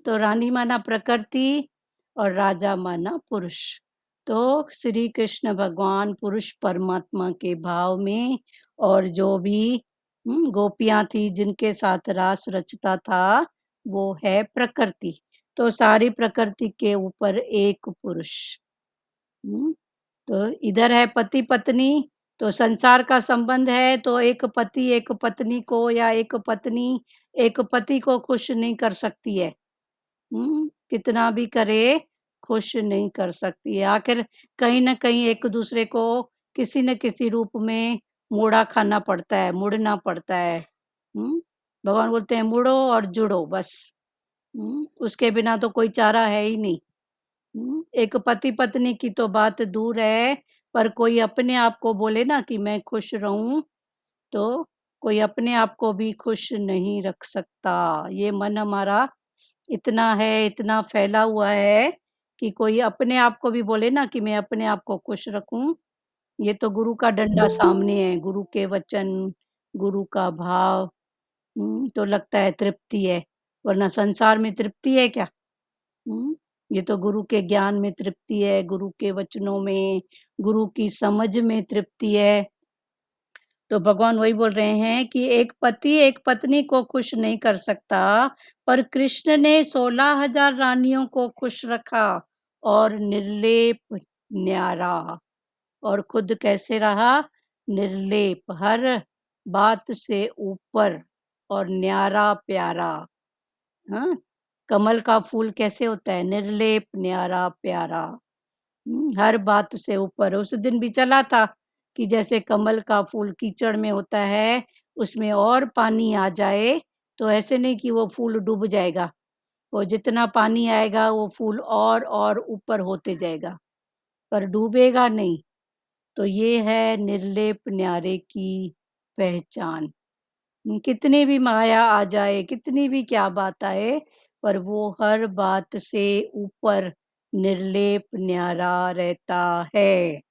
तो रानी माना प्रकृति और राजा माना पुरुष। तो श्री कृष्ण भगवान पुरुष परमात्मा के भाव में, और जो भी गोपियां थी जिनके साथ रास रचता था वो है प्रकृति। तो सारी प्रकृति के ऊपर एक पुरुष। तो इधर है पति पत्नी, तो संसार का संबंध है, तो एक पति एक पत्नी को या एक पत्नी एक पति को खुश नहीं कर सकती है। कितना भी करे खुश नहीं कर सकती है। आखिर कहीं न कहीं एक दूसरे को किसी न किसी रूप में मोड़ा खाना पड़ता है, मुड़ना पड़ता है। भगवान बोलते हैं मुड़ो और जुड़ो बस। उसके बिना तो कोई चारा है ही नहीं। एक पति पत्नी की तो बात दूर है, पर कोई अपने आप को बोले ना कि मैं खुश रहूं, तो कोई अपने आप को भी खुश नहीं रख सकता। ये मन हमारा इतना है, इतना फैला हुआ है कि कोई अपने आप को भी बोले ना कि मैं अपने आप को खुश रखूं, ये तो गुरु का डंडा सामने है। गुरु के वचन, गुरु का भाव, तो लगता है तृप्ति है, वरना संसार में तृप्ति है क्या। ये तो गुरु के ज्ञान में तृप्ति है, गुरु के वचनों में, गुरु की समझ में तृप्ति है। तो भगवान वही बोल रहे हैं कि एक पति एक पत्नी को खुश नहीं कर सकता, पर कृष्ण ने 16,000 रानियों को खुश रखा और निर्लेप न्यारा, और खुद कैसे रहा? निर्लेप, हर बात से ऊपर और न्यारा प्यारा। हाँ, कमल का फूल कैसे होता है? निर्लेप न्यारा प्यारा। हर बात से ऊपर। उस दिन भी चला था कि जैसे कमल का फूल कीचड़ में होता है, उसमें और पानी आ जाए तो ऐसे नहीं कि वो फूल डूब जाएगा, वो जितना पानी आएगा वो फूल और ऊपर होते जाएगा, पर डूबेगा नहीं। तो ये है निर्लेप न्यारे की पहचान। कितनी भी माया आ जाए, कितनी भी क्या बात आए, पर वो हर बात से ऊपर निर्लेप न्यारा रहता है।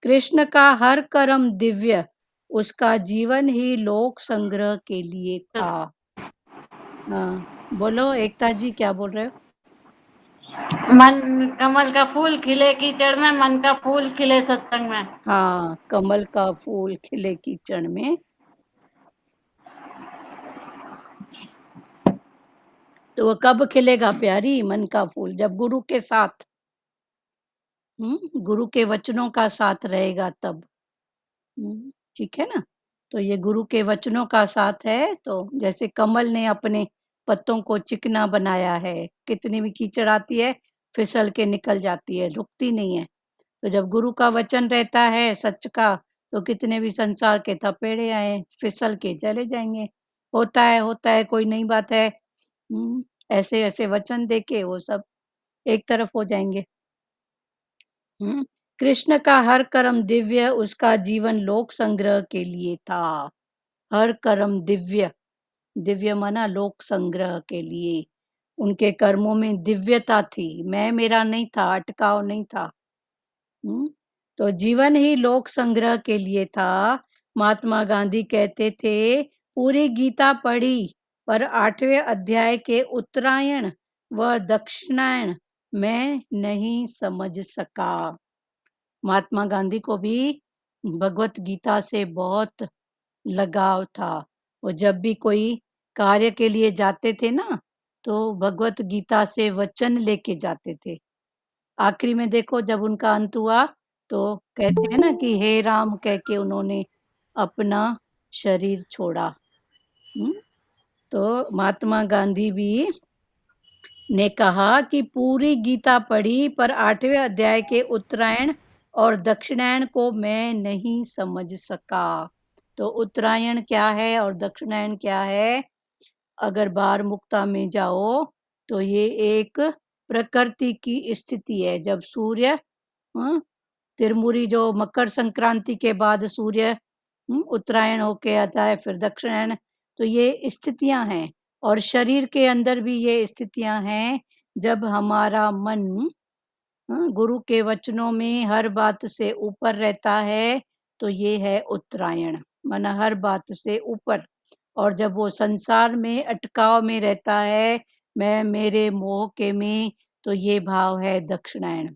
कृष्ण का हर कर्म दिव्य, उसका जीवन ही लोक संग्रह के लिए था। हाँ, बोलो एकता जी, क्या बोल रहे हो? मन कमल का फूल खिले कीचड़ में, मन का फूल खिले सत्संग में। हाँ, कमल का फूल खिले कीचड़ में। तो वो कब खिलेगा प्यारी मन का फूल? जब गुरु के साथ, गुरु के वचनों का साथ रहेगा तब। ठीक है ना? तो ये गुरु के वचनों का साथ है। तो जैसे कमल ने अपने पत्तों को चिकना बनाया है, कितनी भी कीचड़ आती है फिसल के निकल जाती है, रुकती नहीं है। तो जब गुरु का वचन रहता है सच का, तो कितने भी संसार के थपेड़े आए फिसल के चले जाएंगे। होता है, कोई नई बात है। ऐसे ऐसे वचन देके वो सब एक तरफ हो जाएंगे। कृष्ण का हर कर्म दिव्य, उसका जीवन लोक संग्रह के लिए था। हर कर्म दिव्य, दिव्य माना लोक संग्रह के लिए। उनके कर्मों में दिव्यता थी, मैं मेरा नहीं था, अटकाव नहीं था। तो जीवन ही लोक संग्रह के लिए था। महात्मा गांधी कहते थे, पूरी गीता पढ़ी पर 8वें अध्याय के उत्तरायण व दक्षिणायन मैं नहीं समझ सका। महात्मा गांधी को भी भगवत गीता से बहुत लगाव था। वो जब भी कोई कार्य के लिए जाते थे ना, तो भगवत गीता से वचन लेके जाते थे। आखिरी में देखो जब उनका अंत हुआ, तो कहते हैं ना कि हे राम कह के उन्होंने अपना शरीर छोड़ा। तो महात्मा गांधी भी ने कहा कि पूरी गीता पढ़ी पर 8वें अध्याय के उत्तरायण और दक्षिणायन को मैं नहीं समझ सका। तो उत्तरायण क्या है और दक्षिणायन क्या है? अगर बाहर मुक्ता में जाओ तो ये एक प्रकृति की स्थिति है। जब सूर्य तिरमुरी, जो मकर संक्रांति के बाद सूर्य उत्तरायण होके आता है, फिर दक्षिणायन, तो ये स्थितियां हैं। और शरीर के अंदर भी ये स्थितियां हैं। जब हमारा मन गुरु के वचनों में हर बात से ऊपर रहता है, तो ये है उत्तरायण, माना हर बात से ऊपर। और जब वो संसार में अटकाव में रहता है, मैं मेरे मोह के में, तो ये भाव है दक्षिणायन।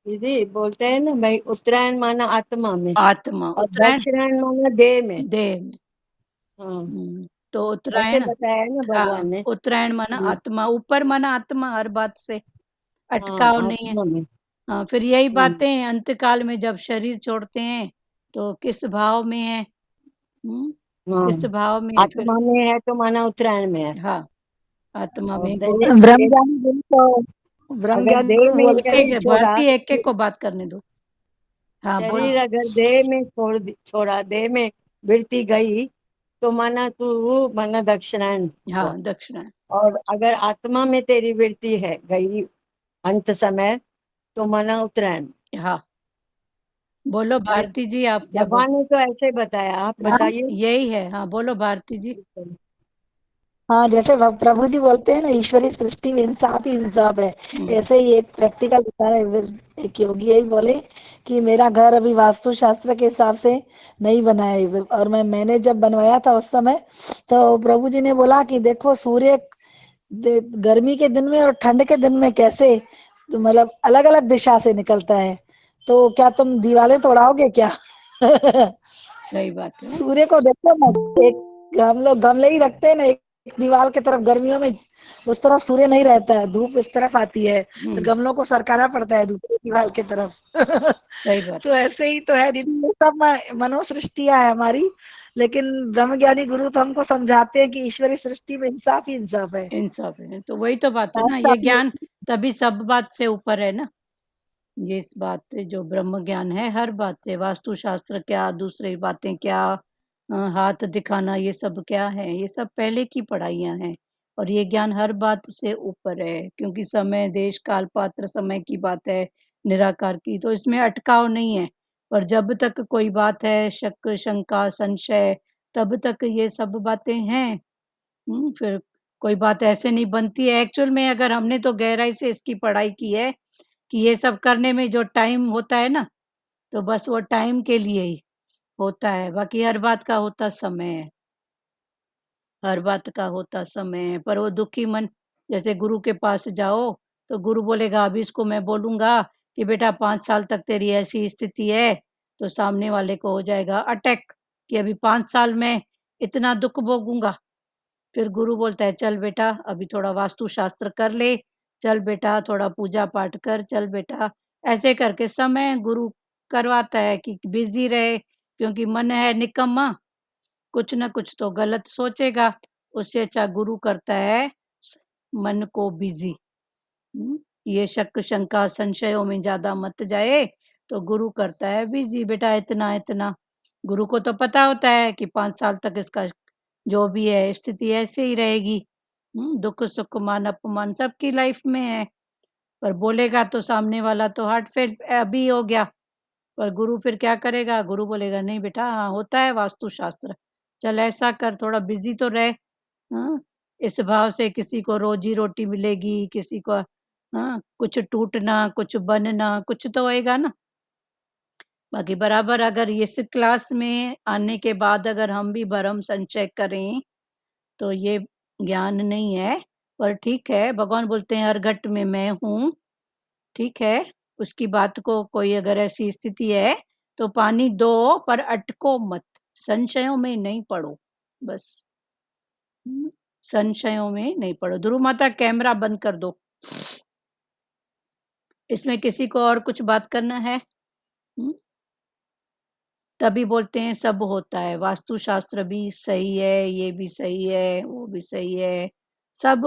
दीदी बोलते हैं ना भाई, उत्तरायण माना आत्मा में, आत्मा, और उत्तरायण दक्षिणायन माना देह में। देह में। हाँ, तो ऐसे उत्तरायण, बताया है ना हाँ, भगवान ने। उत्तरायण माना आत्मा, ऊपर माना आत्मा, हर बात से हाँ, अटकाव नहीं है। आत्मा में। हाँ, फिर यही बातें अंतकाल में जब शरीर छोड़ते हैं तो किस भाव में है? हाँ, किस भाव में है फिर? आत्मा में है तो माना उत्तरायण में है। हाँ, आत्मा और में गुरु। ब्रह्मज्ञानी गुरु को अगर ब्रह्मज्ञानी देह गुरु में बोलते शरीर हैं। छोड़ा, भारती एक को बात करने दो। हाँ, बोल। शरीर अगर देह में छोड़ा, देह में वृत्ति गई, तो माना दक्षिणायन हुआ। हाँ, दक्षिणायन। और अगर आत्मा में तेरी वृत्ति है गई अंत समय, तो माना उत्तरायण। हाँ, बोलो भारती जी, आप क्या बोल? भगवान ने तो ऐसे बताया, आप बताइए। यही है। हाँ, बोलो भारती जी। हाँ, जैसे प्रभु जी बोलते हैं ना, ईश्वरी सृष्टि में इंसाफ ही इंसाफ है। ऐसे ही एक प्रैक्टिकल बता रहे, एक योगी यही बोले कि मेरा घर अभी वास्तु शास्त्र के हिसाब से नहीं बना है, और मैंने जब बनवाया था उस समय, तो प्रभु जी ने बोला कि देखो सूर्य गर्मी के दिन में और ठंड के दिन में कैसे, तो मतलब अलग अलग दिशा से निकलता है, तो क्या तुम दीवारें तोड़ाओगे क्या? सही बात है। सूर्य को देखो ना, एक हम लोग गमले ही रखते हैं ना एक दीवार की तरफ, गर्मियों में उस तरफ सूर्य नहीं रहता है, धूप इस तरफ आती है, तो गमलों को सरकाना पड़ता है दूसरी दीवार की तरफ। सही बात। तो ऐसे ही तो है दीदी, ये सब मनोसृष्टियां है हमारी, लेकिन ब्रह्मज्ञानी गुरु तो हमको समझाते हैं कि ईश्वरी सृष्टि में इंसाफ ही इंसाफ है। इंसाफ है, तो वही तो बात है ना, ऐसा ये भी ज्ञान तभी सब बात से ऊपर है ना। ये इस बात पे जो ब्रह्म ज्ञान है, हर बात से, वास्तुशास्त्र क्या, दूसरी बातें क्या, हाथ दिखाना, ये सब क्या है, ये सब पहले की पढ़ाइयाँ हैं। और ये ज्ञान हर बात से ऊपर है, क्योंकि समय, देश, काल, पात्र, समय की बात है, निराकार की, तो इसमें अटकाव नहीं है। पर जब तक कोई बात है, शक, शंका, संशय, तब तक ये सब बातें हैं। फिर कोई बात ऐसे नहीं बनती है एक्चुअल में। अगर हमने तो गहराई से इसकी पढ़ाई की है कि ये सब करने में जो टाइम होता है ना, तो बस वो टाइम के लिए ही होता है, बाकी हर बात का होता समय है, हर बात का होता समय है। पर वो दुखी मन, जैसे गुरु के पास जाओ तो गुरु बोलेगा अभी इसको मैं बोलूंगा कि बेटा 5 साल तक तेरी ऐसी स्थिति है, तो सामने वाले को हो जाएगा अटैक कि अभी 5 साल में इतना दुख भोगूंगा। फिर गुरु बोलता है चल बेटा अभी थोड़ा वास्तु शास्त्र कर ले, चल बेटा थोड़ा पूजा पाठ कर, चल बेटा, ऐसे करके समय गुरु करवाता है कि बिजी रहे, क्योंकि मन है निकम्मा, कुछ ना कुछ तो गलत सोचेगा। उससे अच्छा गुरु करता है मन को बिजी। ये शक, शंका, संशयों में ज्यादा मत जाए, तो गुरु करता है बिजी, बेटा इतना इतना। गुरु को तो पता होता है कि 5 साल तक इसका जो भी है स्थिति ऐसे ही रहेगी। दुख सुख मान अपमान सबकी लाइफ में है। पर बोलेगा तो सामने वाला तो हार्ट फेल अभी हो गया, पर गुरु फिर क्या करेगा, गुरु बोलेगा नहीं बेटा, हाँ होता है वास्तु शास्त्र, चल ऐसा कर, थोड़ा बिजी तो रहे। हाँ, इस भाव से किसी को रोजी रोटी मिलेगी, किसी को हाँ कुछ टूटना, कुछ बनना, कुछ तो होएगा ना। बाकी बराबर अगर इस क्लास में आने के बाद अगर हम भी भरम संचय करें तो ये ज्ञान नहीं है। पर ठीक है, भगवान बोलते हैं हर घट में मैं हूँ, ठीक है। उसकी बात को कोई अगर ऐसी स्थिति है तो पानी दो, पर अटको मत, संशयों में नहीं पड़ो, बस। संशयों में नहीं पड़ो। ध्रुव माता कैमरा बंद कर दो। इसमें किसी को और कुछ बात करना है? तभी बोलते हैं सब होता है, वास्तु शास्त्र भी सही है, ये भी सही है, वो भी सही है, सब।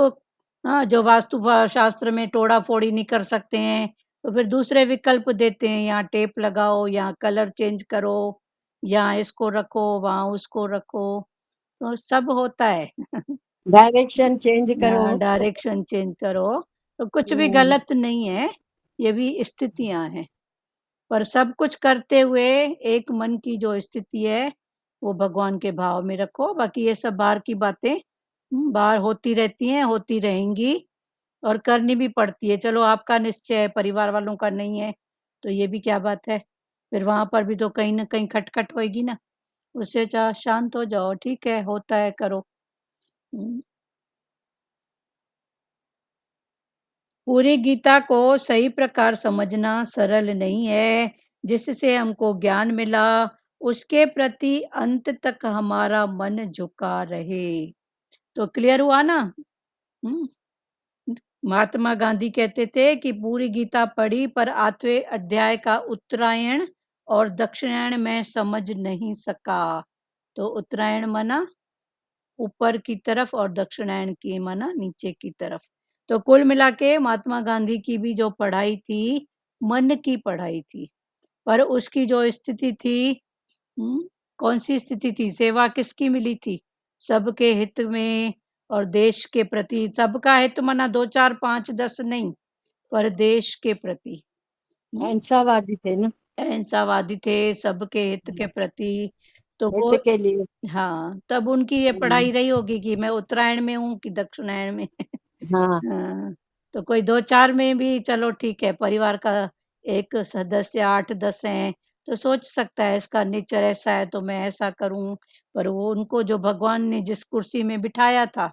हाँ, जो वास्तु शास्त्र में तोड़ा फोड़ी नहीं कर सकते हैं तो फिर दूसरे विकल्प देते हैं, यहाँ टेप लगाओ, यहाँ कलर चेंज करो, यहाँ इसको रखो, वहाँ उसको रखो, तो सब होता है। डायरेक्शन चेंज करो। डायरेक्शन चेंज करो, तो कुछ भी हम्म, गलत नहीं है, ये भी स्थितियां हैं। पर सब कुछ करते हुए एक मन की जो स्थिति है वो भगवान के भाव में रखो। बाकी ये सब बाहर की बातें बाहर होती रहती हैं, होती रहेंगी, और करनी भी पड़ती है। चलो आपका निश्चय है, परिवार वालों का नहीं है, तो ये भी क्या बात है, फिर वहां पर भी तो कहीं ना कहीं खटखट होएगी ना। उससे अच्छा शांत हो जाओ, ठीक है होता है करो। पूरी गीता को सही प्रकार समझना सरल नहीं है। जिससे हमको ज्ञान मिला उसके प्रति अंत तक हमारा मन झुका रहे। तो क्लियर हुआ ना? हम्म, महात्मा गांधी कहते थे कि पूरी गीता पढ़ी पर 8वें अध्याय का उत्तरायण और दक्षिणायन में समझ नहीं सका। तो उत्तरायण माना ऊपर की तरफ और दक्षिणायन की माना नीचे की तरफ। तो कुल मिला के महात्मा गांधी की भी जो पढ़ाई थी मन की पढ़ाई थी, पर उसकी जो स्थिति थी, कौन सी स्थिति थी, सेवा किसकी मिली थी, सबके हित में और देश के प्रति। सबका हित माना 2 4 5 10 नहीं, पर देश के प्रति। अहिंसावादी थे ना, अहिंसावादी थे, सबके हित के प्रति। तो वो हित के लिए। हाँ, तब उनकी ये पढ़ाई रही होगी कि मैं उत्तरायण में हूँ कि दक्षिणायन में। हाँ, हाँ, तो कोई 2 4 में भी चलो ठीक है, परिवार का एक सदस्य 8 10 हैं, तो सोच सकता है इसका नेचर ऐसा है तो मैं ऐसा करूं। पर वो उनको जो भगवान ने जिस कुर्सी में बिठाया था,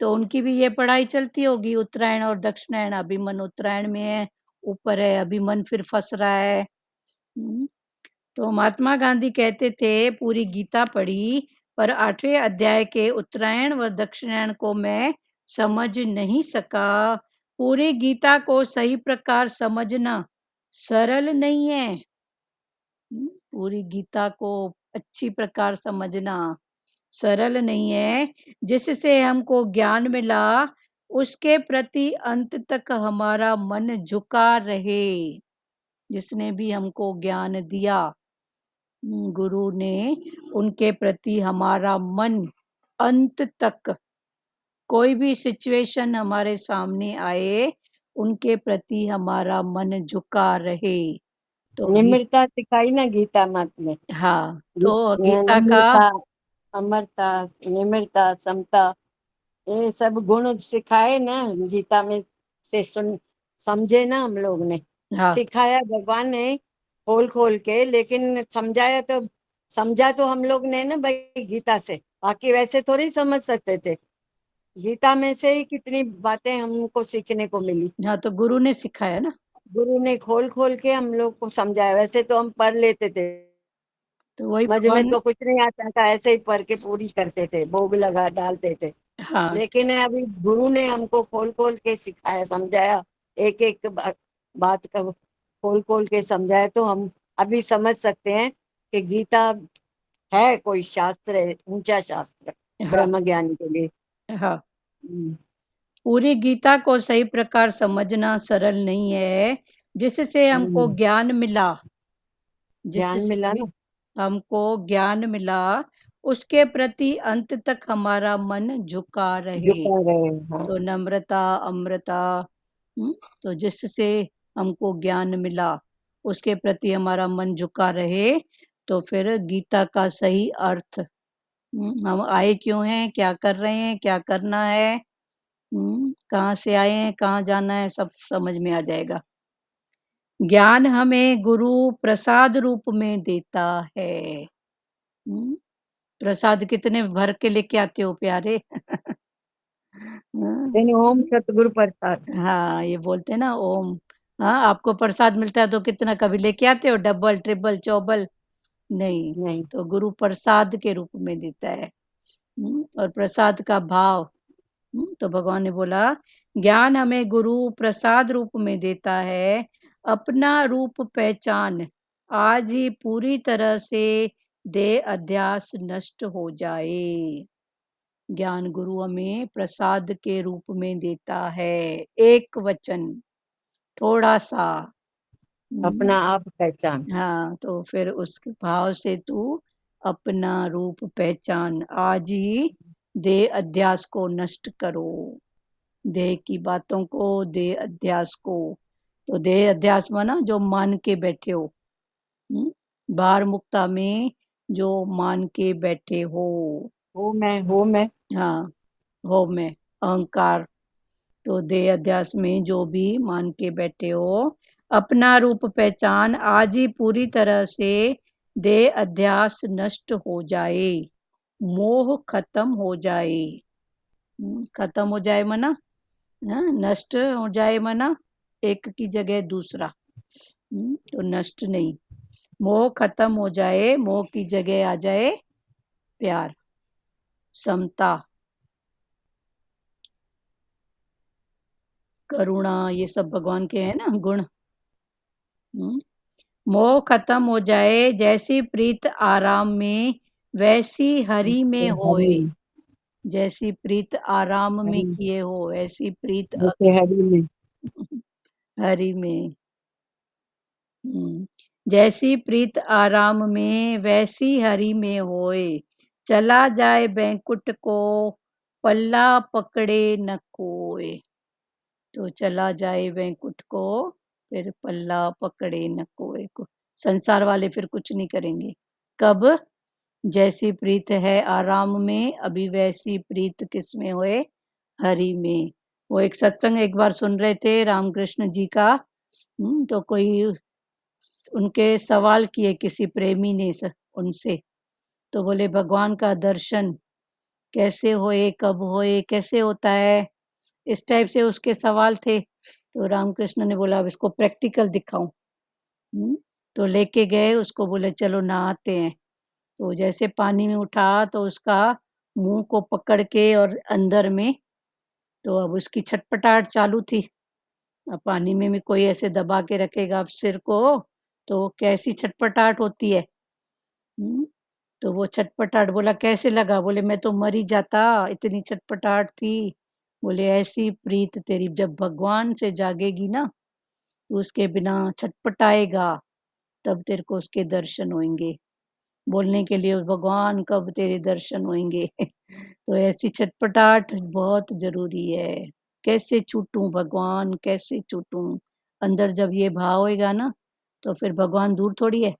तो उनकी भी ये पढ़ाई चलती होगी, उत्तरायण और दक्षिणायन। अभी मन उत्तरायण में है, ऊपर है, अभी मन फिर फंस रहा है। तो महात्मा गांधी कहते थे पूरी गीता पढ़ी पर 8वें अध्याय के उत्तरायण व दक्षिणायन को मैं समझ नहीं सका। पूरी गीता को सही प्रकार समझना सरल नहीं है। पूरी गीता को अच्छी प्रकार समझना सरल नहीं है। जिससे हमको ज्ञान मिला उसके प्रति अंत तक हमारा मन झुका रहे। जिसने भी हमको ज्ञान दिया गुरु ने, उनके प्रति हमारा मन अंत तक, कोई भी सिचुएशन हमारे सामने आए उनके प्रति हमारा मन झुका रहे। तो निम्रता सिखाई ना गीता मत में। हाँ, तो गीता का निम्रता, अमरता, निम्रता, समता, ये सब गुण सिखाए ना गीता में से समझे ना हम लोग ने। हाँ सिखाया भगवान ने खोल खोल के, लेकिन समझा तो हम लोग ने ना भाई गीता से, बाकी वैसे थोड़ी समझ सकते थे। गीता में से ही कितनी बातें हमको सीखने को मिली। हाँ, तो गुरु ने सिखाया ना। गुरु ने खोल खोल के हम लोग को समझाया। वैसे तो हम पढ़ लेते थे, तो वही समझ में भगवान। तो कुछ नहीं आता था, ऐसे ही पढ़ के पूरी करते थे, भोग लगा डालते थे। हाँ लेकिन अभी गुरु ने हमको खोल खोल के सिखाया, समझाया, एक एक बात का खोल खोल के समझाया, तो हम अभी समझ सकते हैं कि गीता है कोई शास्त्र है, ऊंचा शास्त्र हाँ ब्रह्म ज्ञानी के लिए। हाँ, हम्म, पूरी गीता को सही प्रकार समझना सरल नहीं है। जिससे हमको ज्ञान मिला, ज्ञान जिससे मिला भी ना। हमको ज्ञान मिला उसके प्रति अंत तक हमारा मन झुका रहे। झुका रहे। हाँ, तो नम्रता, अमृता, तो जिससे हमको ज्ञान मिला उसके प्रति हमारा मन झुका रहे। तो फिर गीता का सही अर्थ, हम आए क्यों हैं, क्या कर रहे हैं, क्या करना है, कहाँ से आए हैं, कहाँ जाना है, सब समझ में आ जाएगा। ज्ञान हमें गुरु प्रसाद रूप में देता है। प्रसाद कितने भर के लेके आते हो प्यारे। हाँ, यानी ओम सतगुरु प्रसाद। हाँ, ये बोलते हैं ना ओम। हाँ, आपको प्रसाद मिलता है तो कितना कभी लेके आते हो, डबल ट्रिपल चौबल? नहीं, नहीं, तो गुरु प्रसाद के रूप में देता है। और प्रसाद का भाव, तो भगवान ने बोला ज्ञान हमें गुरु प्रसाद रूप में देता है। अपना रूप पहचान आज ही पूरी तरह से देह अध्यास नष्ट हो जाए। ज्ञान गुरु हमें प्रसाद के रूप में देता है, एक वचन, थोड़ा सा। अपना आप पहचान। हाँ, तो फिर उस भाव से तू अपना रूप पहचान, आज ही देह अध्यास को नष्ट करो, देह की बातों को, देह अध्यास को। तो देह अध्यास माना जो मान के बैठे हो, बार मुक्ता में जो मान के बैठे हो। हो मैं। हाँ, हो मैं, अहंकार। तो देह अध्यास में जो भी मान के बैठे हो, अपना रूप पहचान आज ही पूरी तरह से देह अध्यास नष्ट हो जाए, मोह खत्म हो जाए। खत्म हो जाए मना, हाँ, नष्ट हो जाए मना एक की जगह दूसरा। तो नष्ट नहीं, मोह खत्म हो जाए, मोह की जगह आ जाए प्यार, समता, करुणा, ये सब भगवान के हैं ना गुण। मोह खत्म हो जाए, जैसी प्रीत आराम में वैसी हरि में होए। हरि, जैसी प्रीत आराम में हरि, किए हो ऐसी प्रीत जैसे हरि में। हरि में। जैसी प्रीत आराम में वैसी हरि में होए। चला जाए बैंकुट को पल्ला पकड़े न कोय। तो चला जाए बैंकुट को फिर पल्ला पकड़े न कोय को। संसार वाले फिर कुछ नहीं करेंगे। कब? जैसी प्रीत है आराम में, अभी वैसी प्रीत किस में होए? हरि में। वो एक सत्संग एक बार सुन रहे थे रामकृष्ण जी का, तो कोई उनके सवाल किए किसी प्रेमी ने उनसे, तो बोले भगवान का दर्शन कैसे होए, कब होए, कैसे होता है, इस टाइप से उसके सवाल थे। तो रामकृष्ण ने बोला अब इसको प्रैक्टिकल दिखाऊं। तो लेके गए उसको, बोले चलो नहाते हैं। तो जैसे पानी में उठा तो उसका मुंह को पकड़ के और अंदर में, तो अब उसकी छटपटाहट चालू थी। अब पानी में भी कोई ऐसे दबा के रखेगा सिर को तो कैसी छटपटाहट होती है। तो वो छटपटाहट, बोला कैसे लगा? बोले मैं तो मर ही जाता, इतनी छटपटाहट थी। बोले ऐसी प्रीत तेरी जब भगवान से जागेगी ना, तो उसके बिना छटपटाएगा, तब तेरे को उसके दर्शन होंगे। बोलने के लिए भगवान कब तेरे दर्शन होंगे। तो ऐसी छटपटाहट बहुत जरूरी है। कैसे छूटूं भगवान, कैसे छूटूं? अंदर जब ये भाव होएगा ना, तो फिर भगवान दूर थोड़ी है।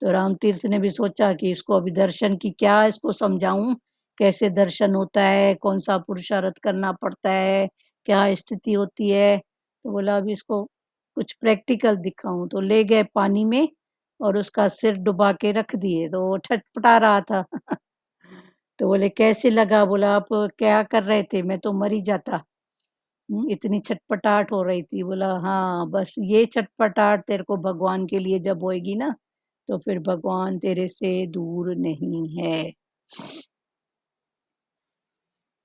तो राम तीर्थ ने भी सोचा कि इसको अभी दर्शन की क्या इसको समझाऊं, कैसे दर्शन होता है, कौन सा पुरुषार्थ करना पड़ता है, क्या स्थिति होती है। तो बोला अभी इसको कुछ प्रैक्टिकल दिखाऊं। तो ले गए पानी में और उसका सिर डुबा के रख दिए, तो वो छटपटा रहा था। तो बोले कैसे लगा? बोला आप क्या कर रहे थे? मैं तो मर ही जाता, इतनी छटपटाहट हो रही थी। बोला हाँ, बस ये छटपटाहट तेरे को भगवान के लिए जब होएगी ना, तो फिर भगवान तेरे से दूर नहीं है।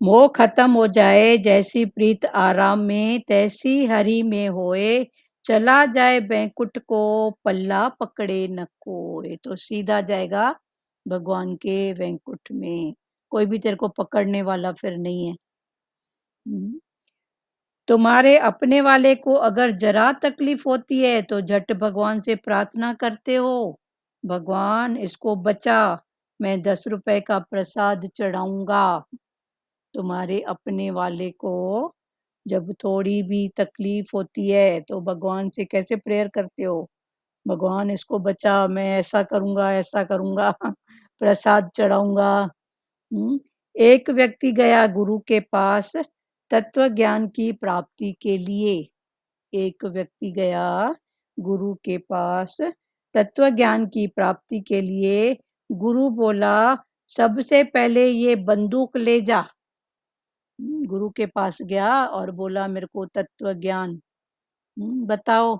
मोह खत्म हो जाए जैसी प्रीत आराम में, तैसी हरि में होए। चला जाए बैंकुट को, पल्ला पकड़े न कोय। तो सीधा जाएगा भगवान के वैंकुट में, कोई भी तेरे को पकड़ने वाला फिर नहीं है। तुम्हारे अपने वाले को अगर जरा तकलीफ होती है तो झट भगवान से प्रार्थना करते हो, भगवान इसको बचा, मैं 10 रुपए का प्रसाद चढ़ाऊंगा। तुम्हारे अपने वाले को जब थोड़ी भी तकलीफ होती है तो भगवान से कैसे प्रेयर करते हो? भगवान इसको बचा, मैं ऐसा करूंगा, ऐसा करूंगा, प्रसाद चढ़ाऊंगा। एक व्यक्ति गया गुरु के पास तत्व ज्ञान की प्राप्ति के लिए। एक व्यक्ति गया गुरु के पास तत्व ज्ञान की प्राप्ति के लिए। गुरु बोला सबसे पहले ये बंदूक ले जा। गुरु के पास गया और बोला मेरे को तत्व ज्ञान बताओ।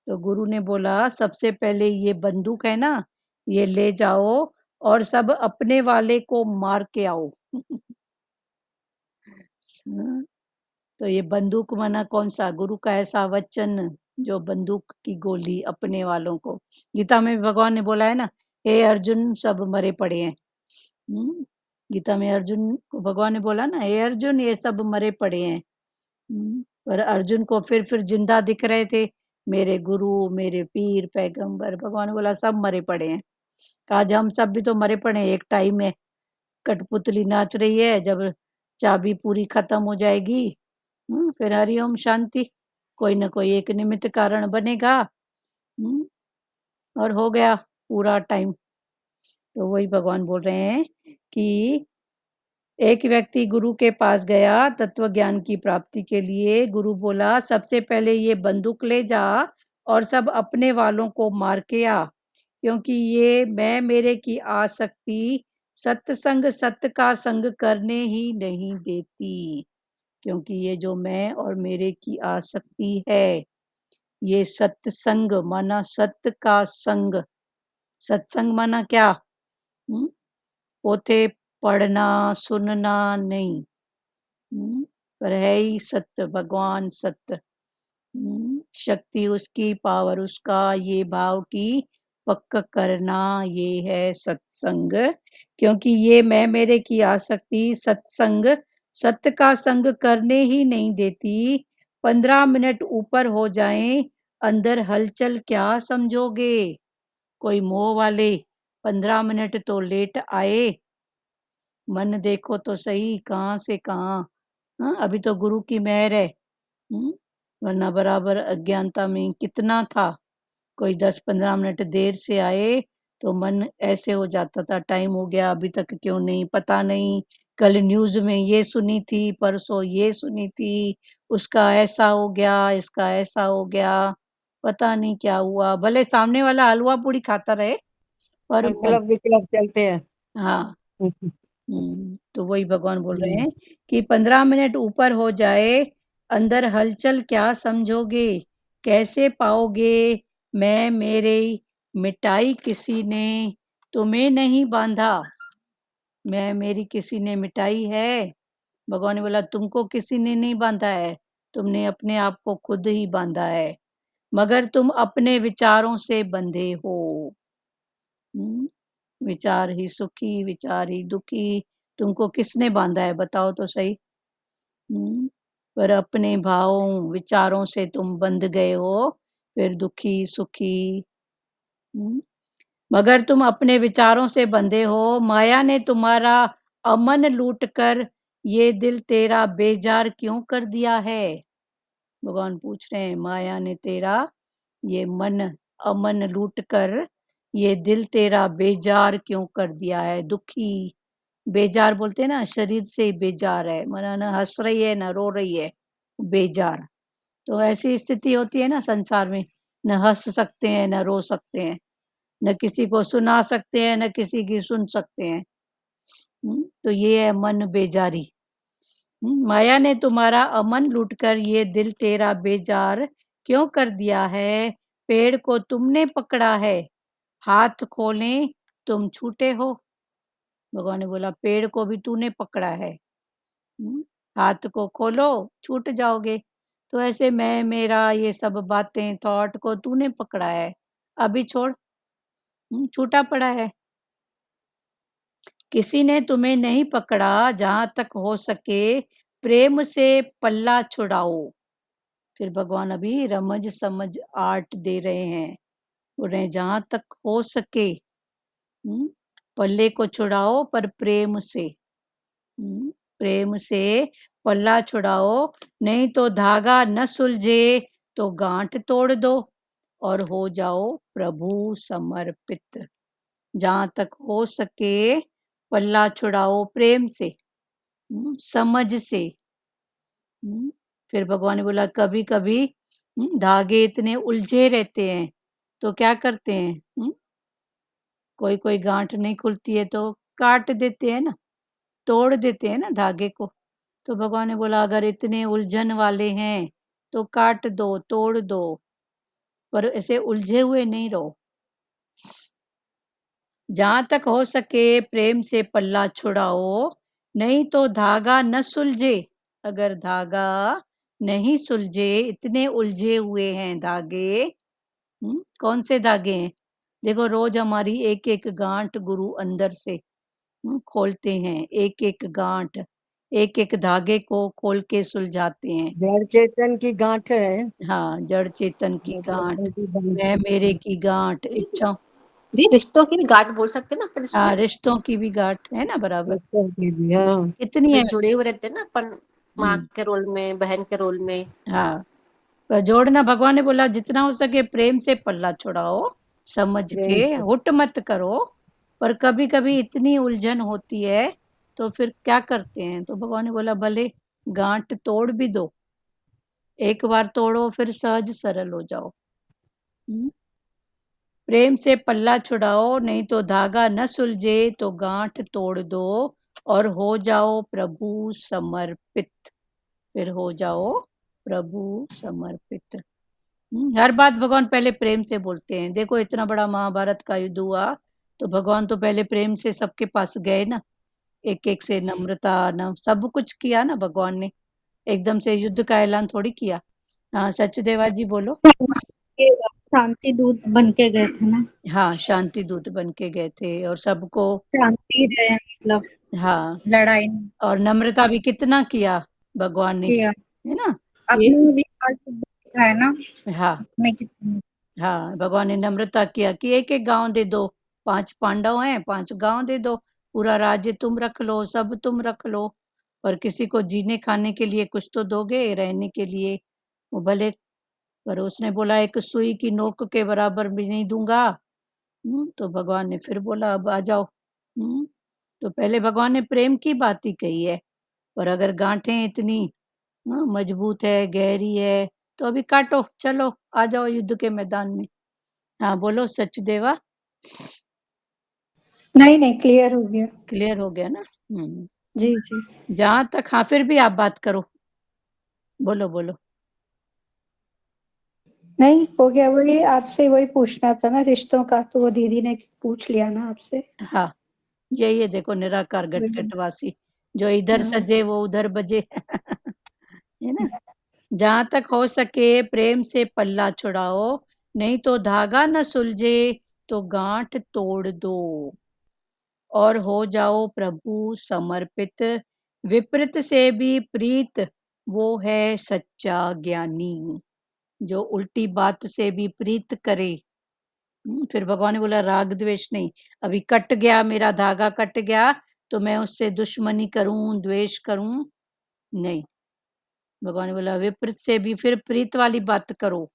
तो गुरु ने बोला सबसे पहले ये बंदूक है ना, ये ले जाओ और सब अपने वाले को मार के आओ। तो ये बंदूक माना कौन सा? गुरु का ऐसा वचन जो बंदूक की गोली अपने वालों को। गीता में भगवान ने बोला है ना, हे अर्जुन सब मरे पड़े हैं। गीता में अर्जुन को भगवान ने बोला ना, हे अर्जुन ये सब मरे पड़े हैं। पर अर्जुन को फिर जिंदा दिख रहे थे मेरे गुरु, मेरे पीर, पैगंबर। भगवान ने बोला सब मरे पड़े हैं। आज हम सब भी तो मरे पड़े हैं। एक टाइम में कठपुतली नाच रही है, जब चाबी पूरी खत्म हो जाएगी फिर हरिओम शांति, कोई ना कोई एक निमित्त कारण बनेगा और हो गया पूरा टाइम। तो वही भगवान बोल रहे हैं कि एक व्यक्ति गुरु के पास गया तत्व ज्ञान की प्राप्ति के लिए। गुरु बोला सबसे पहले ये बंदूक ले जा और सब अपने वालों को मार के आ, क्योंकि ये मैं मेरे की आसक्ति सत्संग सत्य का संग करने ही नहीं देती। क्योंकि ये जो मैं और मेरे की आसक्ति है, ये सत्संग माना सत्य का संग। सत्संग माना क्या? पोथे पढ़ना सुनना नहीं, पर है ही सत्य, भगवान सत्य। शक्ति उसकी, पावर उसका, ये भाव की पक्क करना, ये है सत्संग। क्योंकि ये मैं मेरे की आसक्ति सत्संग सत्य का संग करने ही नहीं देती। 15 मिनट ऊपर हो जाएं, अंदर हलचल क्या समझोगे? कोई मोह वाले 15 मिनट तो लेट आए, मन देखो तो सही कहाँ से कहाँ। अभी तो गुरु की मेहर है, वरना बराबर अज्ञानता में कितना था। कोई 10-15 मिनट देर से आए तो मन ऐसे हो जाता था, टाइम हो गया अभी तक क्यों नहीं, पता नहीं कल न्यूज में ये सुनी थी, परसों ये सुनी थी, उसका ऐसा हो गया, इसका ऐसा हो गया, पता नहीं क्या हुआ। भले सामने वाला हलवा पूरी खाता रहे पर क्लब विक्लब चलते हैं। हाँ। तो वही भगवान बोल रहे हैं कि 15 मिनट ऊपर हो जाए, अंदर हलचल क्या समझोगे? कैसे पाओगे मैं मेरी मिटाई किसी ने तुम्हें नहीं बांधा। मैं मेरी किसी ने मिटाई है। भगवान ने बोला तुमको किसी ने नहीं बांधा है, तुमने अपने आप को खुद ही बांधा है, मगर तुम अपने विचारों से बंधे हो। विचार ही सुखी, विचार ही दुखी। तुमको किसने बांधा है बताओ तो सही। पर अपने भावों विचारों से तुम बंध गए हो, फिर दुखी सुखी। मगर तुम अपने विचारों से बंधे हो। माया ने तुम्हारा अमन लूट कर ये दिल तेरा बेजार क्यों कर दिया है। भगवान पूछ रहे हैं माया ने तेरा ये मन अमन लूट कर ये दिल तेरा बेजार क्यों कर दिया है। दुखी, बेजार बोलते हैं ना, शरीर से बेजार है, मना ना हंस रही है ना रो रही है, बेजार। तो ऐसी स्थिति होती है ना संसार में, न हंस सकते हैं न रो सकते हैं, न किसी को सुना सकते हैं न किसी की सुन सकते हैं। तो ये है मन बेजारी। माया ने तुम्हारा अमन लूटकर ये दिल तेरा बेजार क्यों कर दिया है। पेड़ को तुमने पकड़ा है, हाथ खोलें तुम छूटे हो। भगवान ने बोला पेड़ को भी तूने पकड़ा है, हाथ को खोलो छूट जाओगे। तो ऐसे मैं मेरा ये सब बातें थॉट को तूने पकड़ा है, अभी छोड़, छूटा पड़ा है। किसी ने तुम्हें नहीं पकड़ा, जहां तक हो सके प्रेम से पल्ला छुड़ाओ। फिर भगवान अभी रमज समझ आर्ट दे रहे हैं, बोल रहे हैं जहां तक हो सके पल्ले को छुड़ाओ, पर प्रेम से। प्रेम से पल्ला छुड़ाओ, नहीं तो धागा न सुलझे तो गांठ तोड़ दो और हो जाओ प्रभु समर्पित। जहां तक हो सके पल्ला छुड़ाओ प्रेम से, समझ से। फिर भगवान ने बोला कभी कभी धागे इतने उलझे रहते हैं तो क्या करते हैं, कोई कोई गांठ नहीं खुलती है तो काट देते हैं ना, तोड़ देते हैं ना धागे को। तो भगवान ने बोला अगर इतने उलझन वाले हैं तो काट दो तोड़ दो, पर ऐसे उलझे हुए नहीं रहो। जहां तक हो सके प्रेम से पल्ला छुड़ाओ, नहीं तो धागा न सुलझे। अगर धागा नहीं सुलझे, इतने उलझे हुए हैं धागे। कौन से धागे हैं, देखो रोज हमारी एक एक गांठ गुरु अंदर से खोलते हैं, एक एक गांठ एक एक धागे को खोल के सुलझाते हैं। जड़ चेतन की गांठ है। हाँ, जड़ चेतन की जड़ गांठ, चेतन की गांठ। मैं मेरे की गांठ, इच्छा। जी रिश्तों की भी गांठ बोल सकते हैं ना अपन इसमें। हाँ, रिश्तों की भी गांठ है ना, बराबर। रिश्तों की भी, हाँ। कितनी है। जुड़े हुए रहते हैं ना अपन, माँ हम्म, के रोल में, बहन के रोल में। हाँ, पर जोड़ना भगवान ने बोला जितना हो सके प्रेम से पल्ला छुड़ाओ, समझ प्रेम के से। हुट मत करो। पर कभी कभी इतनी उलझन होती है तो फिर क्या करते हैं, तो भगवान ने बोला भले गांठ तोड़ भी दो, एक बार तोड़ो फिर सहज सरल हो जाओ। प्रेम से पल्ला छुड़ाओ, नहीं तो धागा न सुलझे तो गांठ तोड़ दो और हो जाओ प्रभु समर्पित। फिर हो जाओ प्रभु समर्पित। हर बात भगवान पहले प्रेम से बोलते हैं। देखो इतना बड़ा महाभारत का युद्ध हुआ तो भगवान तो पहले प्रेम से सबके पास गए ना, एक एक से नम्रता न सब कुछ किया ना भगवान ने, एकदम से युद्ध का ऐलान थोड़ी किया। हाँ सचदेवा जी बोलो। शांति दूत बन के गए थे ना। हाँ, शांति दूत बन के गए थे और सबको, शांति रहे मतलब हाँ, लड़ाई नहीं और नम्रता भी कितना किया भगवान ने, किया। है ना। ये अपने भी आज दिखाया ना हाँ मैं कितनी। हाँ, भगवान ने नम्रता किया कि एक एक गांव दे दो, 5 पांडव हैं 5 गांव दे दो, पूरा राज्य तुम रख लो, सब तुम रख लो, पर किसी को जीने खाने के लिए कुछ तो दोगे, रहने के लिए वो भले। पर उसने बोला एक सुई की नोक के बराबर भी नहीं दूंगा। तो भगवान ने फिर बोला अब आ जाओ। तो पहले भगवान ने प्रेम की बात ही कही है, पर अगर गांठें इतनी मजबूत है गहरी है तो अभी काटो, चलो आ जाओ युद्ध के मैदान में। हाँ बोलो सचदेवा। नहीं क्लियर हो गया। क्लियर हो गया ना। जी जी। जहां तक, हाँ फिर भी आप बात करो, बोलो बोलो। नहीं हो गया, वही आपसे वही पूछना था ना रिश्तों का, तो वो दीदी ने पूछ लिया ना आपसे। हाँ, यही है देखो निराकार घटघटवासी, जो इधर हाँ। सजे वो उधर बजे। है ना? जहां तक हो सके प्रेम से पल्ला छुड़ाओ, नहीं तो धागा न सुलझे तो गांठ तोड़ दो, और हो जाओ प्रभु समर्पित, विपरीत से भी प्रीत वो है सच्चा ज्ञानी। जो उल्टी बात से भी प्रीत करे। फिर भगवान ने बोला राग द्वेष नहीं, अभी कट गया मेरा धागा कट गया तो मैं उससे दुश्मनी करूं द्वेष करूं, नहीं। भगवान ने बोला विपरीत से भी फिर प्रीत वाली बात करो,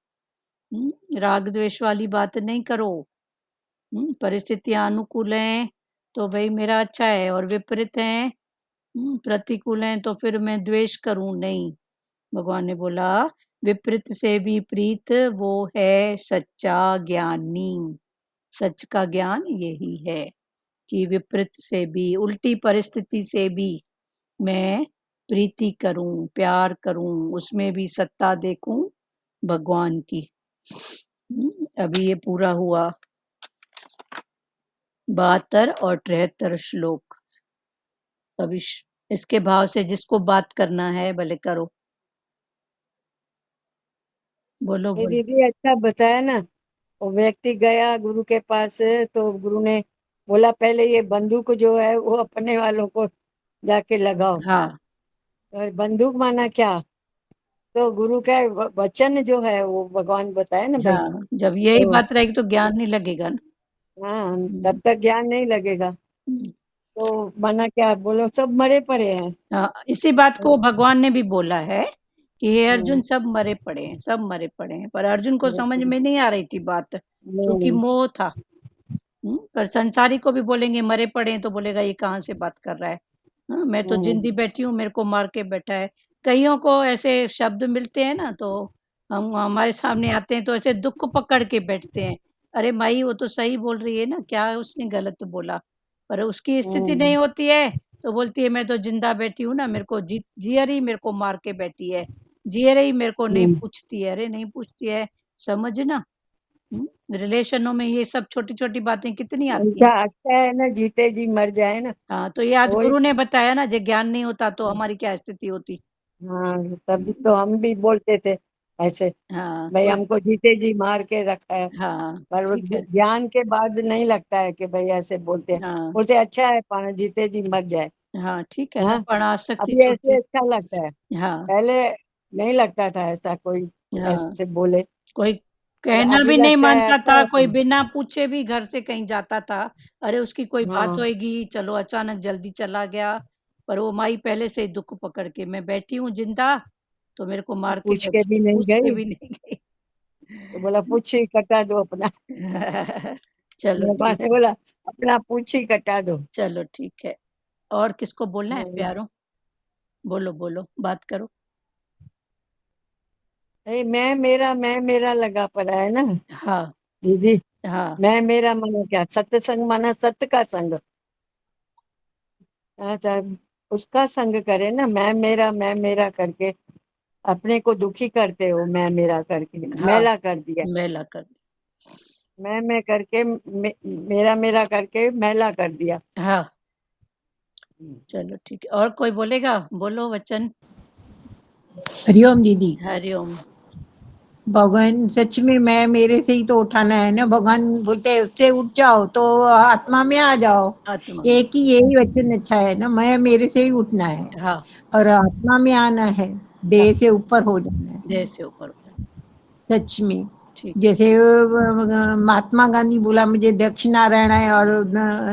राग द्वेष वाली बात नहीं करो। परिस्थितियां अनुकूल हैं तो भाई मेरा अच्छा है, और विपरीत हैं प्रतिकूल हैं तो फिर मैं द्वेष करूं, नहीं। भगवान ने बोला विपरीत से भी प्रीत वो है सच्चा ज्ञानी। सच का ज्ञान यही है कि विपरीत से भी, उल्टी परिस्थिति से भी मैं प्रीति करूं, प्यार करूं, उसमें भी सत्ता देखूं भगवान की। अभी ये पूरा हुआ 72 और 73 श्लोक। अभी इसके भाव से जिसको बात करना है भले करो, बोलो ये बोलो। दीदी अच्छा बताया ना। वो व्यक्ति गया गुरु के पास, तो गुरु ने बोला पहले ये बंदूक जो है वो अपने वालों को जाके लगाओ। हाँ और बंदूक माना क्या? तो गुरु का वचन जो है वो भगवान बताया ना भाई। हाँ, जब यही तो बात रहेगी तो ज्ञान नहीं लगेगा ना। हाँ, तब तक ज्ञान नहीं लगेगा। हम्म। तो माना क्या, बोलो सब मरे पड़े हैं। हाँ, इसी बात को भगवान ने भी बोला है कि हे अर्जुन हम्म, सब मरे पड़े हैं, सब मरे पड़े हैं, पर अर्जुन को समझ नहीं में नहीं आ रही थी बात, क्योंकि नहीं। मोह था। पर संसारी को भी बोलेंगे मरे पड़े हैं तो बोलेगा ये कहाँ से बात कर रहा है। मैं तो जिंदी बैठी हूँ, मेरे को मार के बैठा है। कईयों को ऐसे शब्द मिलते हैं ना, तो हम हमारे सामने आते हैं तो ऐसे दुख पकड़ के बैठते हैं। अरे माई वो तो सही बोल रही है ना, क्या उसने गलत बोला, पर उसकी स्थिति नहीं होती है तो बोलती है मैं तो जिंदा बैठी हूँ ना, मेरे को जियर ही मेरे को मार के बैठी है, जियर ही मेरे को नहीं पूछती है। अरे नहीं पूछती है, समझना। रिलेशनों में ये सब छोटी छोटी बातें कितनी आती उनका हैं। अच्छा है ना, जीते जी मर जाए ना। हाँ, तो ये आज वही। गुरु ने बताया ना, जो ज्ञान नहीं होता तो हमारी क्या स्थिति होती। हाँ, तभी तो हम भी बोलते थे ऐसे, हाँ भाई कोई। हमको जीते जी मार के रखा है। हाँ पर वो ठीक है। ज्ञान के बाद नहीं लगता है कि भाई ऐसे बोलते हैं। हाँ बोलते अच्छा है पाना जीते जी मर जाए। हाँ ठीक है ना, हाँ, पण आसक्ति अभी ऐसे छोटी। अच्छा लगता है। हाँ पहले नहीं लगता था ऐसा कोई हाँ, ऐसे बोले। कोई पर कहना अभी भी नहीं लगता है मानता अच्छा था, है कोई तो। बिना पूछे भी घर से कहीं जाता था। अरे उसकी कोई बात हाँ, होएगी, चलो अचानक जल्दी चला गया। पर वो माई पहले से ही दुख पकड़ के, मैं बैठी हूँ जिंदा तो मेरे को मार के पूछ के बैठी भी है, नहीं पूछ के गई। भी नहीं गई। तो बोला पूछ ही कटा दो अपना। चलो भगवान ठीक ने है। बोला अपना पूछ ही कटा दो। चलो ठीक है। और किसको बोलना है हाँ। प्यारो? बोलो बोलो, बात करो। अरे मैं मेरा लगा पड़ा है ना हाँ दीदी। हाँ मैं मेरा माना क्या, सत्संग माना सत्य का संग। अच्छा, उसका संग करे ना, मैं मेरा करके अपने को दुखी करते हो, मैं मेरा करके हाँ, मैला कर दिया। मेला कर। मैं करके मेरा मेरा करके मैला कर दिया। हाँ चलो ठीक है। और कोई बोलेगा? बोलो वचन। हरिओम दीदी। हरिओम। भगवान सच में मैं मेरे से ही तो उठाना है ना, भगवान बोलते हैं उससे उठ जाओ तो आत्मा में आ जाओ। आत्मा में। एक ही यही वचन अच्छा है ना, मैं मेरे से ही उठना है हाँ और आत्मा में आना है, हाँ, देह से ऊपर हो जाना है। देह से ऊपर हो जाना। सच में ठीक। जैसे महात्मा गांधी बोला मुझे दक्षिणारायण है और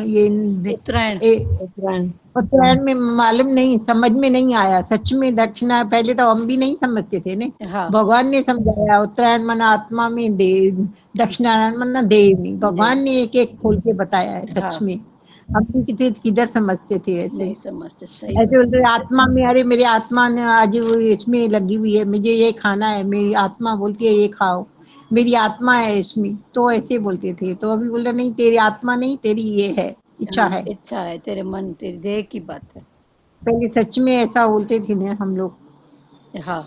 ये उत्तरायण। उत्तरायण। उत्तरायण में मालूम नहीं, समझ में नहीं आया सच में। दक्षिणा पहले तो हम भी नहीं समझते थे ने, हाँ भगवान ने समझाया उत्तरायण मना आत्मा में, देव दक्षिणारायण मना देव में। देव। भगवान ने एक एक खोल के बताया है हाँ, सच में। हम भी किधर समझते थे ऐसे। नहीं समझते, सही ऐसे बात। बोलते थे, आत्मा में, अरे मेरी आत्मा ने आज वो इसमें लगी हुई है, मुझे ये खाना है, मेरी आत्मा बोलती है ये खाओ, मेरी आत्मा है इसमें, तो ऐसे बोलते थे। तो अभी बोल रहे नहीं, तेरी आत्मा नहीं, तेरी ये है, इच्छा हाँ, है। इच्छा है, तेरे मन तेरी देह की बात है। पहले सच में ऐसा बोलते थे ना हम लोग। हाँ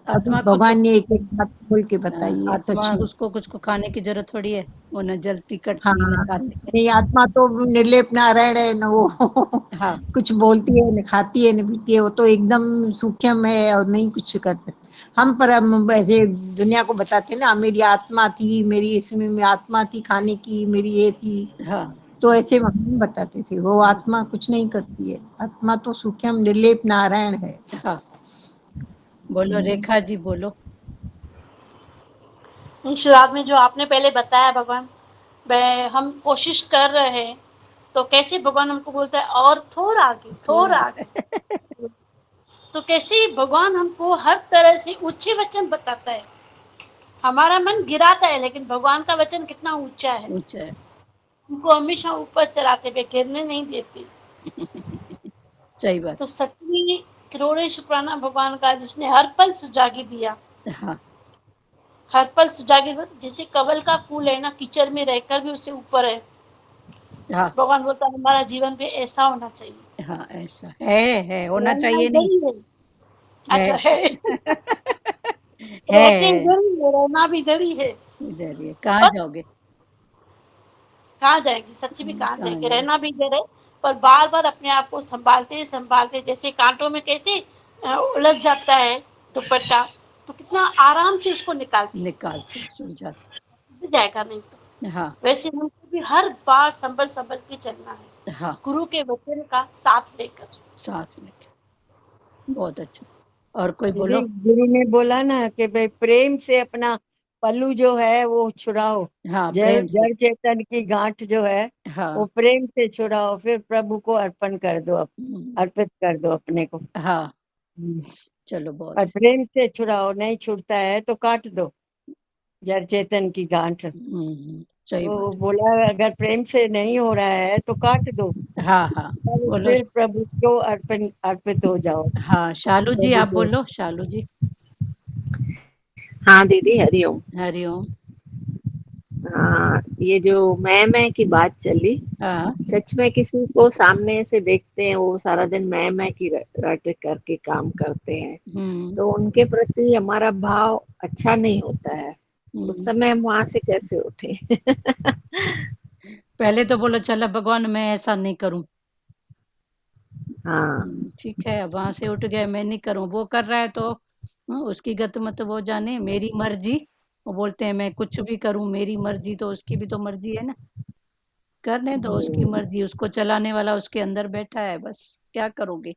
अभी आत्मा को तो भगवान ने एक एक बात बोल के बताई है आत्मा सच में। उसको कुछ को खाने की जरूरत थोड़ी है, वो न जलती हाँ, कटती न खाती है। नहीं आत्मा तो निर्लेप नारायण है न, वो हाँ कुछ बोलती है न खाती है न पीती है, वो तो एकदम सूक्ष्म है और नहीं कुछ कर सकते। हम पर हम ऐसे दुनिया को बताते ना, मेरी आत्मा थी, मेरी इसमें में आत्मा थी खाने की, मेरी ये थी, हाँ तो ऐसे हम बताते थे। वो आत्मा कुछ नहीं करती है, आत्मा तो सूक्ष्म निर्लेप नारायण है। हाँ बोलो रेखा जी बोलो। इन शुरुआत में जो आपने पहले बताया भगवान, हम कोशिश कर रहे हैं, तो कैसे भगवान हमको बोलता है और थोड़ा आगे, थोड़ा आगे। तो कैसे भगवान हमको हर तरह से ऊंचे वचन बताता है। हमारा मन गिराता है, लेकिन भगवान का वचन कितना ऊंचा है, ऊंचा है। हमको हमेशा ऊपर चलाते हुए गिरने नहीं देते। सही बात। तो सच में करोड़ों शुक्राना भगवान का, जिसने हर पल सुजागी दिया। हाँ हर पल सुजागी, जैसे कमल का फूल है ना, कीचड़ में रहकर भी उससे ऊपर है। हाँ भगवान बोलता है हमारा जीवन भी ऐसा होना चाहिए। हाँ ऐसा है होना रहना चाहिए इधर नहीं ही है। है। अच्छा है। रहते है इधर ही है, रहना भी इधर ही है। इधर ही है, कहाँ पर जाओगे? कहाँ जाएंगे, सच्ची में कहाँ कहाँ जाएंगे, जाओगे? रहना भी इधर है। पर बार बार अपने आप को संभालते संभालते, जैसे कांटों में कैसे उलझ जाता है दुपट्टा, तो कितना आराम से उसको निकालते हैं, निकालते हैं, सुल जाते टूट जाएगा नहीं तो। हैं। हाँ वैसे हमको भी हर बार संभल संभल के चलना है, हाँ गुरु के वचन का साथ लेकर। साथ में बहुत अच्छा। और कोई दीदी बोलो। गुरु ने बोला ना कि भाई प्रेम से अपना पल्लू जो है वो छुड़ाओ, हाँ जड़ प्रेम से। जड़ चेतन की गांठ जो है वो हाँ प्रेम से छुड़ाओ, फिर प्रभु को अर्पण कर दो, अर्पित कर दो अपने को। हाँ हम्म। चलो बहुत। और प्रेम से छुड़ाओ, नहीं छूटता है तो काट दो जड़ चेतन की गांठ। सही तो बात। बोला अगर प्रेम से नहीं हो रहा है तो काट दो, हाँ हाँ और बोलो। फिर प्रभु को अर्पित हो जाओ। हाँ शालू जी प्रभु आप को। बोलो, शालू जी। हाँ दीदी हरिओम। हरिओम। हाँ ये जो मैं की बात चली, हाँ सच में किसी को सामने से देखते हैं वो सारा दिन मैं की रट करके काम करते हैं, तो उनके प्रति हमारा भाव अच्छा नहीं होता है। उस समय हम वहां से कैसे उठे? पहले तो बोलो चलो भगवान मैं ऐसा नहीं करूं। हाँ ठीक है, अब वहां से उठ गए मैं नहीं करूं, वो कर रहा है तो उसकी गत मत वो जाने, मेरी मर्जी। वो बोलते हैं मैं कुछ भी करूं मेरी मर्जी, तो उसकी भी तो मर्जी है ना, करने दो उसकी मर्जी, उसको चलाने वाला उसके अंदर बैठा है, बस क्या करोगे,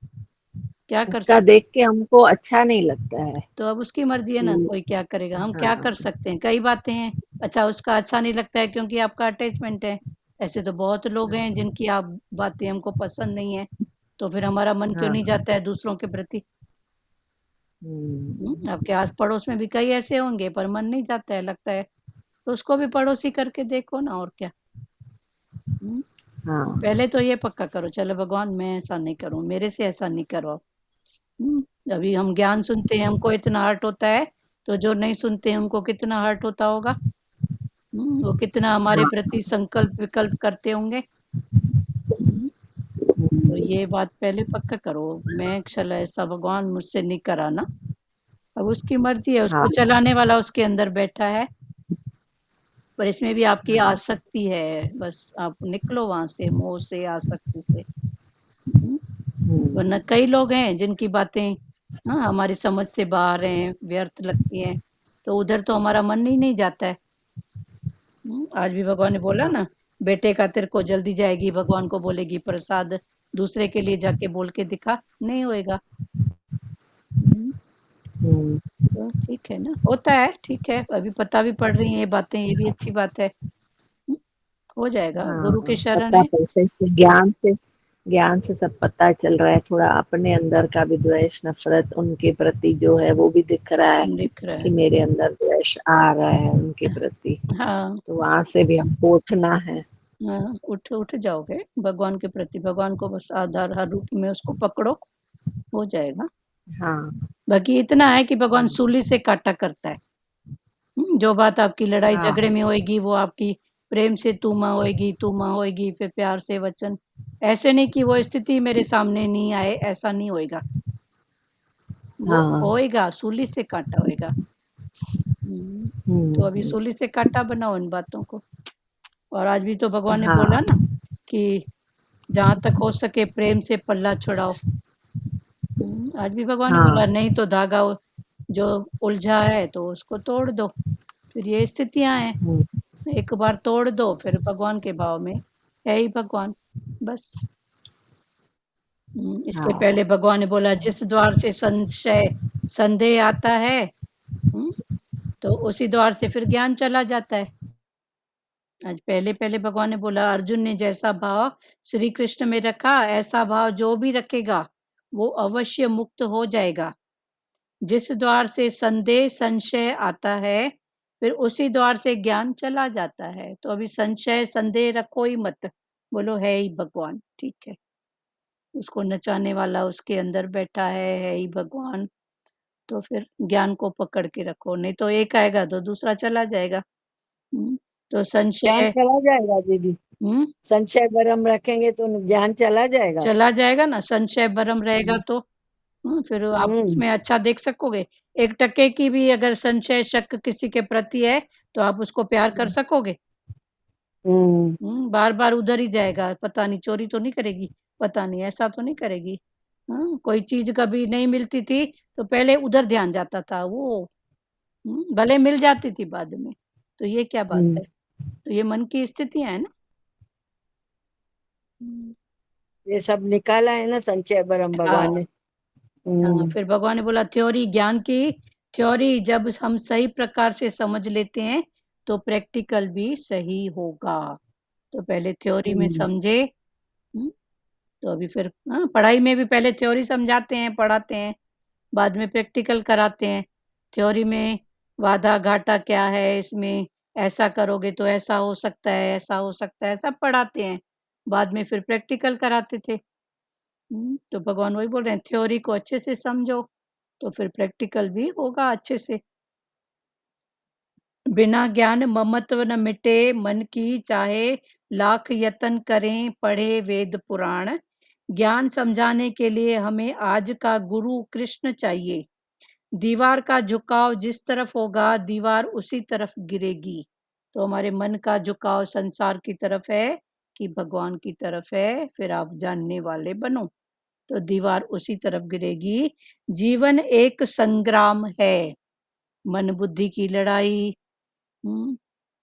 क्या कर उसका सकते। देख के हमको अच्छा नहीं लगता है तो अब उसकी मर्जी है ना, कि कोई क्या करेगा, हम क्या हाँ कर सकते हैं, कई बातें हैं। अच्छा उसका अच्छा नहीं लगता है क्योंकि आपका अटैचमेंट है, ऐसे तो बहुत लोग हैं जिनकी आप बातें हमको पसंद नहीं है, तो फिर हमारा मन क्यों हाँ नहीं जाता है दूसरों के प्रति। आपके आस पड़ोस में भी कई ऐसे होंगे पर मन नहीं जाता है, लगता है, तो उसको भी पड़ोसी करके देखो ना, और क्या। हाँ पहले तो ये पक्का करो चलो भगवान मैं ऐसा नहीं करूं, मेरे से ऐसा नहीं करो। अभी हम ज्ञान सुनते हैं हमको इतना हर्ट होता है, तो जो नहीं सुनते हैं उनको कितना हर्ट होता होगा। वो कितना हमारे हाँ प्रति संकल्प विकल्प करते होंगे। तो ये बात पहले पक्का करो, मैं चलो ऐसा भगवान मुझसे नहीं कराना, अब उसकी मर्जी है, हाँ उसको चलाने वाला उसके अंदर बैठा है, पर इसमें भी आपकी हाँ आसक्ति है, बस आप निकलो वहां से, मोह से आसक्ति से। वरना कई लोग हैं जिनकी बातें हमारी समझ से बाहर हैं, व्यर्थ लगती हैं, तो उधर तो हमारा मन ही नहीं जाता है। आज भी भगवान ने बोला ना, बेटे का तेरे को जल्दी जाएगी, भगवान को बोलेगी प्रसाद दूसरे के लिए जाके बोल के दिखा, नहीं होएगा। तो ठीक है ना, होता है, ठीक है, अभी पता भी पड़ रही हैं ये बातें, ये भी अच्छी बात है। हो जाएगा, गुरु के हाँ शरण पता है। कैसे ज्ञान से सब पता चल रहा है, थोड़ा अपने अंदर का भी द्वेष नफरत उनके प्रति जो है वो भी दिख रहा है दिख रहा कि है। मेरे अंदर द्वेष आ रहा है उनके प्रति, हाँ तो वहां से भी हमको उठना है। हाँ उठ उठ जाओगे भगवान के प्रति, भगवान को बस आधार हर रूप में उसको पकड़ो, हो जाएगा। हाँ बाकी इतना है कि भगवान सूली से काटा करता है। जो बात आपकी लड़ाई हाँ झगड़े में होएगी वो आपकी प्रेम से तू माँ होएगी, फिर प्यार से वचन, ऐसे नहीं कि वो स्थिति मेरे सामने नहीं आए, ऐसा नहीं होएगा। वो हाँ। होएगा, सूली से काटा होएगा। तो अभी सूली से काटा बनाओ इन बातों को। और आज भी तो भगवान ने बोला हाँ। ना कि जहां तक हो सके प्रेम से पल्ला छुड़ाओ। आज भी भगवान ने बोला हाँ। नहीं तो धागा जो उलझा है तो उसको तोड़ दो। फिर ये स्थितियां हैं, एक बार तोड़ दो फिर भगवान के भाव में है ही भगवान बस। इसके हाँ। पहले भगवान ने बोला जिस द्वार से संशय संदेह आता है तो उसी द्वार से फिर ज्ञान चला जाता है। आज पहले भगवान ने बोला अर्जुन ने जैसा भाव श्री कृष्ण में रखा ऐसा भाव जो भी रखेगा वो अवश्य मुक्त हो जाएगा। जिस द्वार से संदेह संशय आता है फिर उसी द्वार से ज्ञान चला जाता है। तो अभी संशय संदेह रखो ही मत, बोलो है ही भगवान, ठीक है। उसको नचाने वाला उसके अंदर बैठा है ही भगवान। तो फिर ज्ञान को पकड़ के रखो, नहीं तो एक आएगा तो दूसरा चला जाएगा। तो ज्ञान संशय चला जाएगा दीदी, संशय भरम रखेंगे तो ज्ञान चला जाएगा ना। संशय भरम रहेगा तो फिर आप उसमें अच्छा देख सकोगे। 1% की भी अगर संशय शक किसी के प्रति है तो आप उसको प्यार कर सकोगे? बार बार उधर ही जाएगा, पता नहीं चोरी तो नहीं करेगी, पता नहीं ऐसा तो नहीं करेगी। कोई चीज कभी नहीं मिलती थी तो पहले उधर ध्यान जाता था, वो भले मिल जाती थी बाद में। तो ये क्या बात है? तो ये मन की स्थितियां है ना। ये सब निकाला है ना संशय भरम भगवान ने। फिर भगवान ने बोला थ्योरी, ज्ञान की थ्योरी जब हम सही प्रकार से समझ लेते हैं तो प्रैक्टिकल भी सही होगा। तो पहले थ्योरी में समझे, तो अभी फिर पढ़ाई में भी पहले थ्योरी समझाते हैं, पढ़ाते हैं, बाद में प्रैक्टिकल कराते हैं। थ्योरी में वाधा घाटा क्या है, इसमें ऐसा करोगे तो ऐसा हो सकता है, ऐसा हो सकता है, सब पढ़ाते हैं। बाद में फिर प्रैक्टिकल कराते थे। तो भगवान वही बोल रहे हैं थ्योरी को अच्छे से समझो तो फिर प्रैक्टिकल भी होगा अच्छे से। बिना ज्ञान ममत्व न मिटे, मन की चाहे लाख यत्न करें, पढ़े वेद पुराण। ज्ञान समझाने के लिए हमें आज का गुरु कृष्ण चाहिए। दीवार का झुकाव जिस तरफ होगा दीवार उसी तरफ गिरेगी। तो हमारे मन का झुकाव संसार की तरफ है कि भगवान की तरफ है, फिर आप जानने वाले बनो तो दीवार उसी तरफ गिरेगी। जीवन एक संग्राम है, मन बुद्धि की लड़ाई,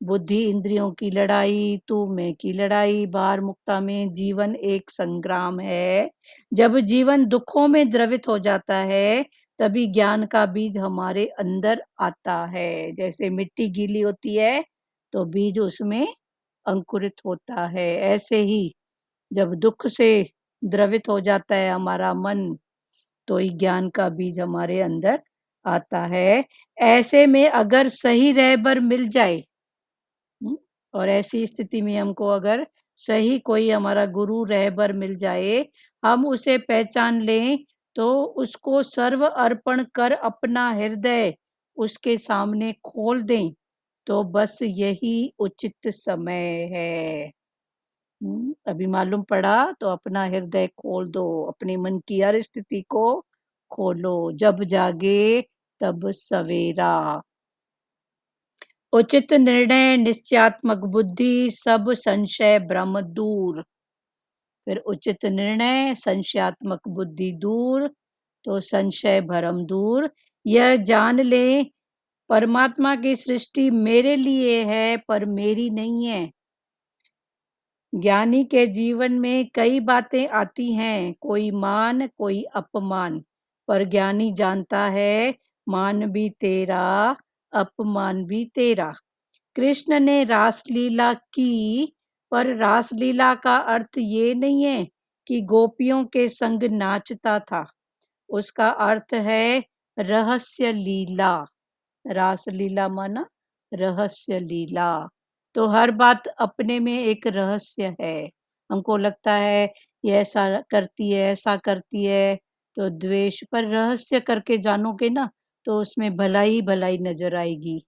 बुद्धि इंद्रियों की लड़ाई, तू मैं की लड़ाई, बार मुक्ता में जीवन एक संग्राम है। जब जीवन दुखों में द्रवित हो जाता है तभी ज्ञान का बीज हमारे अंदर आता है। जैसे मिट्टी गीली होती है तो बीज उसमें अंकुरित होता है, ऐसे ही जब दुख से द्रवित हो जाता है हमारा मन तो ही ज्ञान का बीज हमारे अंदर आता है। ऐसे में अगर सही रहबर मिल जाए, और ऐसी स्थिति में हमको अगर सही कोई हमारा गुरु रहबर मिल जाए, हम उसे पहचान लें तो उसको सर्व अर्पण कर अपना हृदय उसके सामने खोल दें तो बस यही उचित समय है। अभी मालूम पड़ा तो अपना हृदय खोल दो, अपने मन की हर स्थिति को खोलो। जब जागे तब सवेरा, उचित निर्णय निश्चयात्मक बुद्धि, सब संशय भ्रम दूर। फिर उचित निर्णय, संशयात्मक बुद्धि दूर तो संशय भ्रम दूर। यह जान ले परमात्मा की सृष्टि मेरे लिए है पर मेरी नहीं है। ज्ञानी के जीवन में कई बातें आती हैं, कोई मान कोई अपमान, पर ज्ञानी जानता है मान भी तेरा अपमान भी तेरा। कृष्ण ने रासलीला की पर रासलीला का अर्थ ये नहीं है कि गोपियों के संग नाचता था, उसका अर्थ है रहस्य लीला। रासलीला माना रहस्य लीला। तो हर बात अपने में एक रहस्य है। हमको लगता है ये ऐसा करती है ऐसा करती है तो द्वेष, पर रहस्य करके जानोगे ना तो उसमें भलाई भलाई नजर आएगी।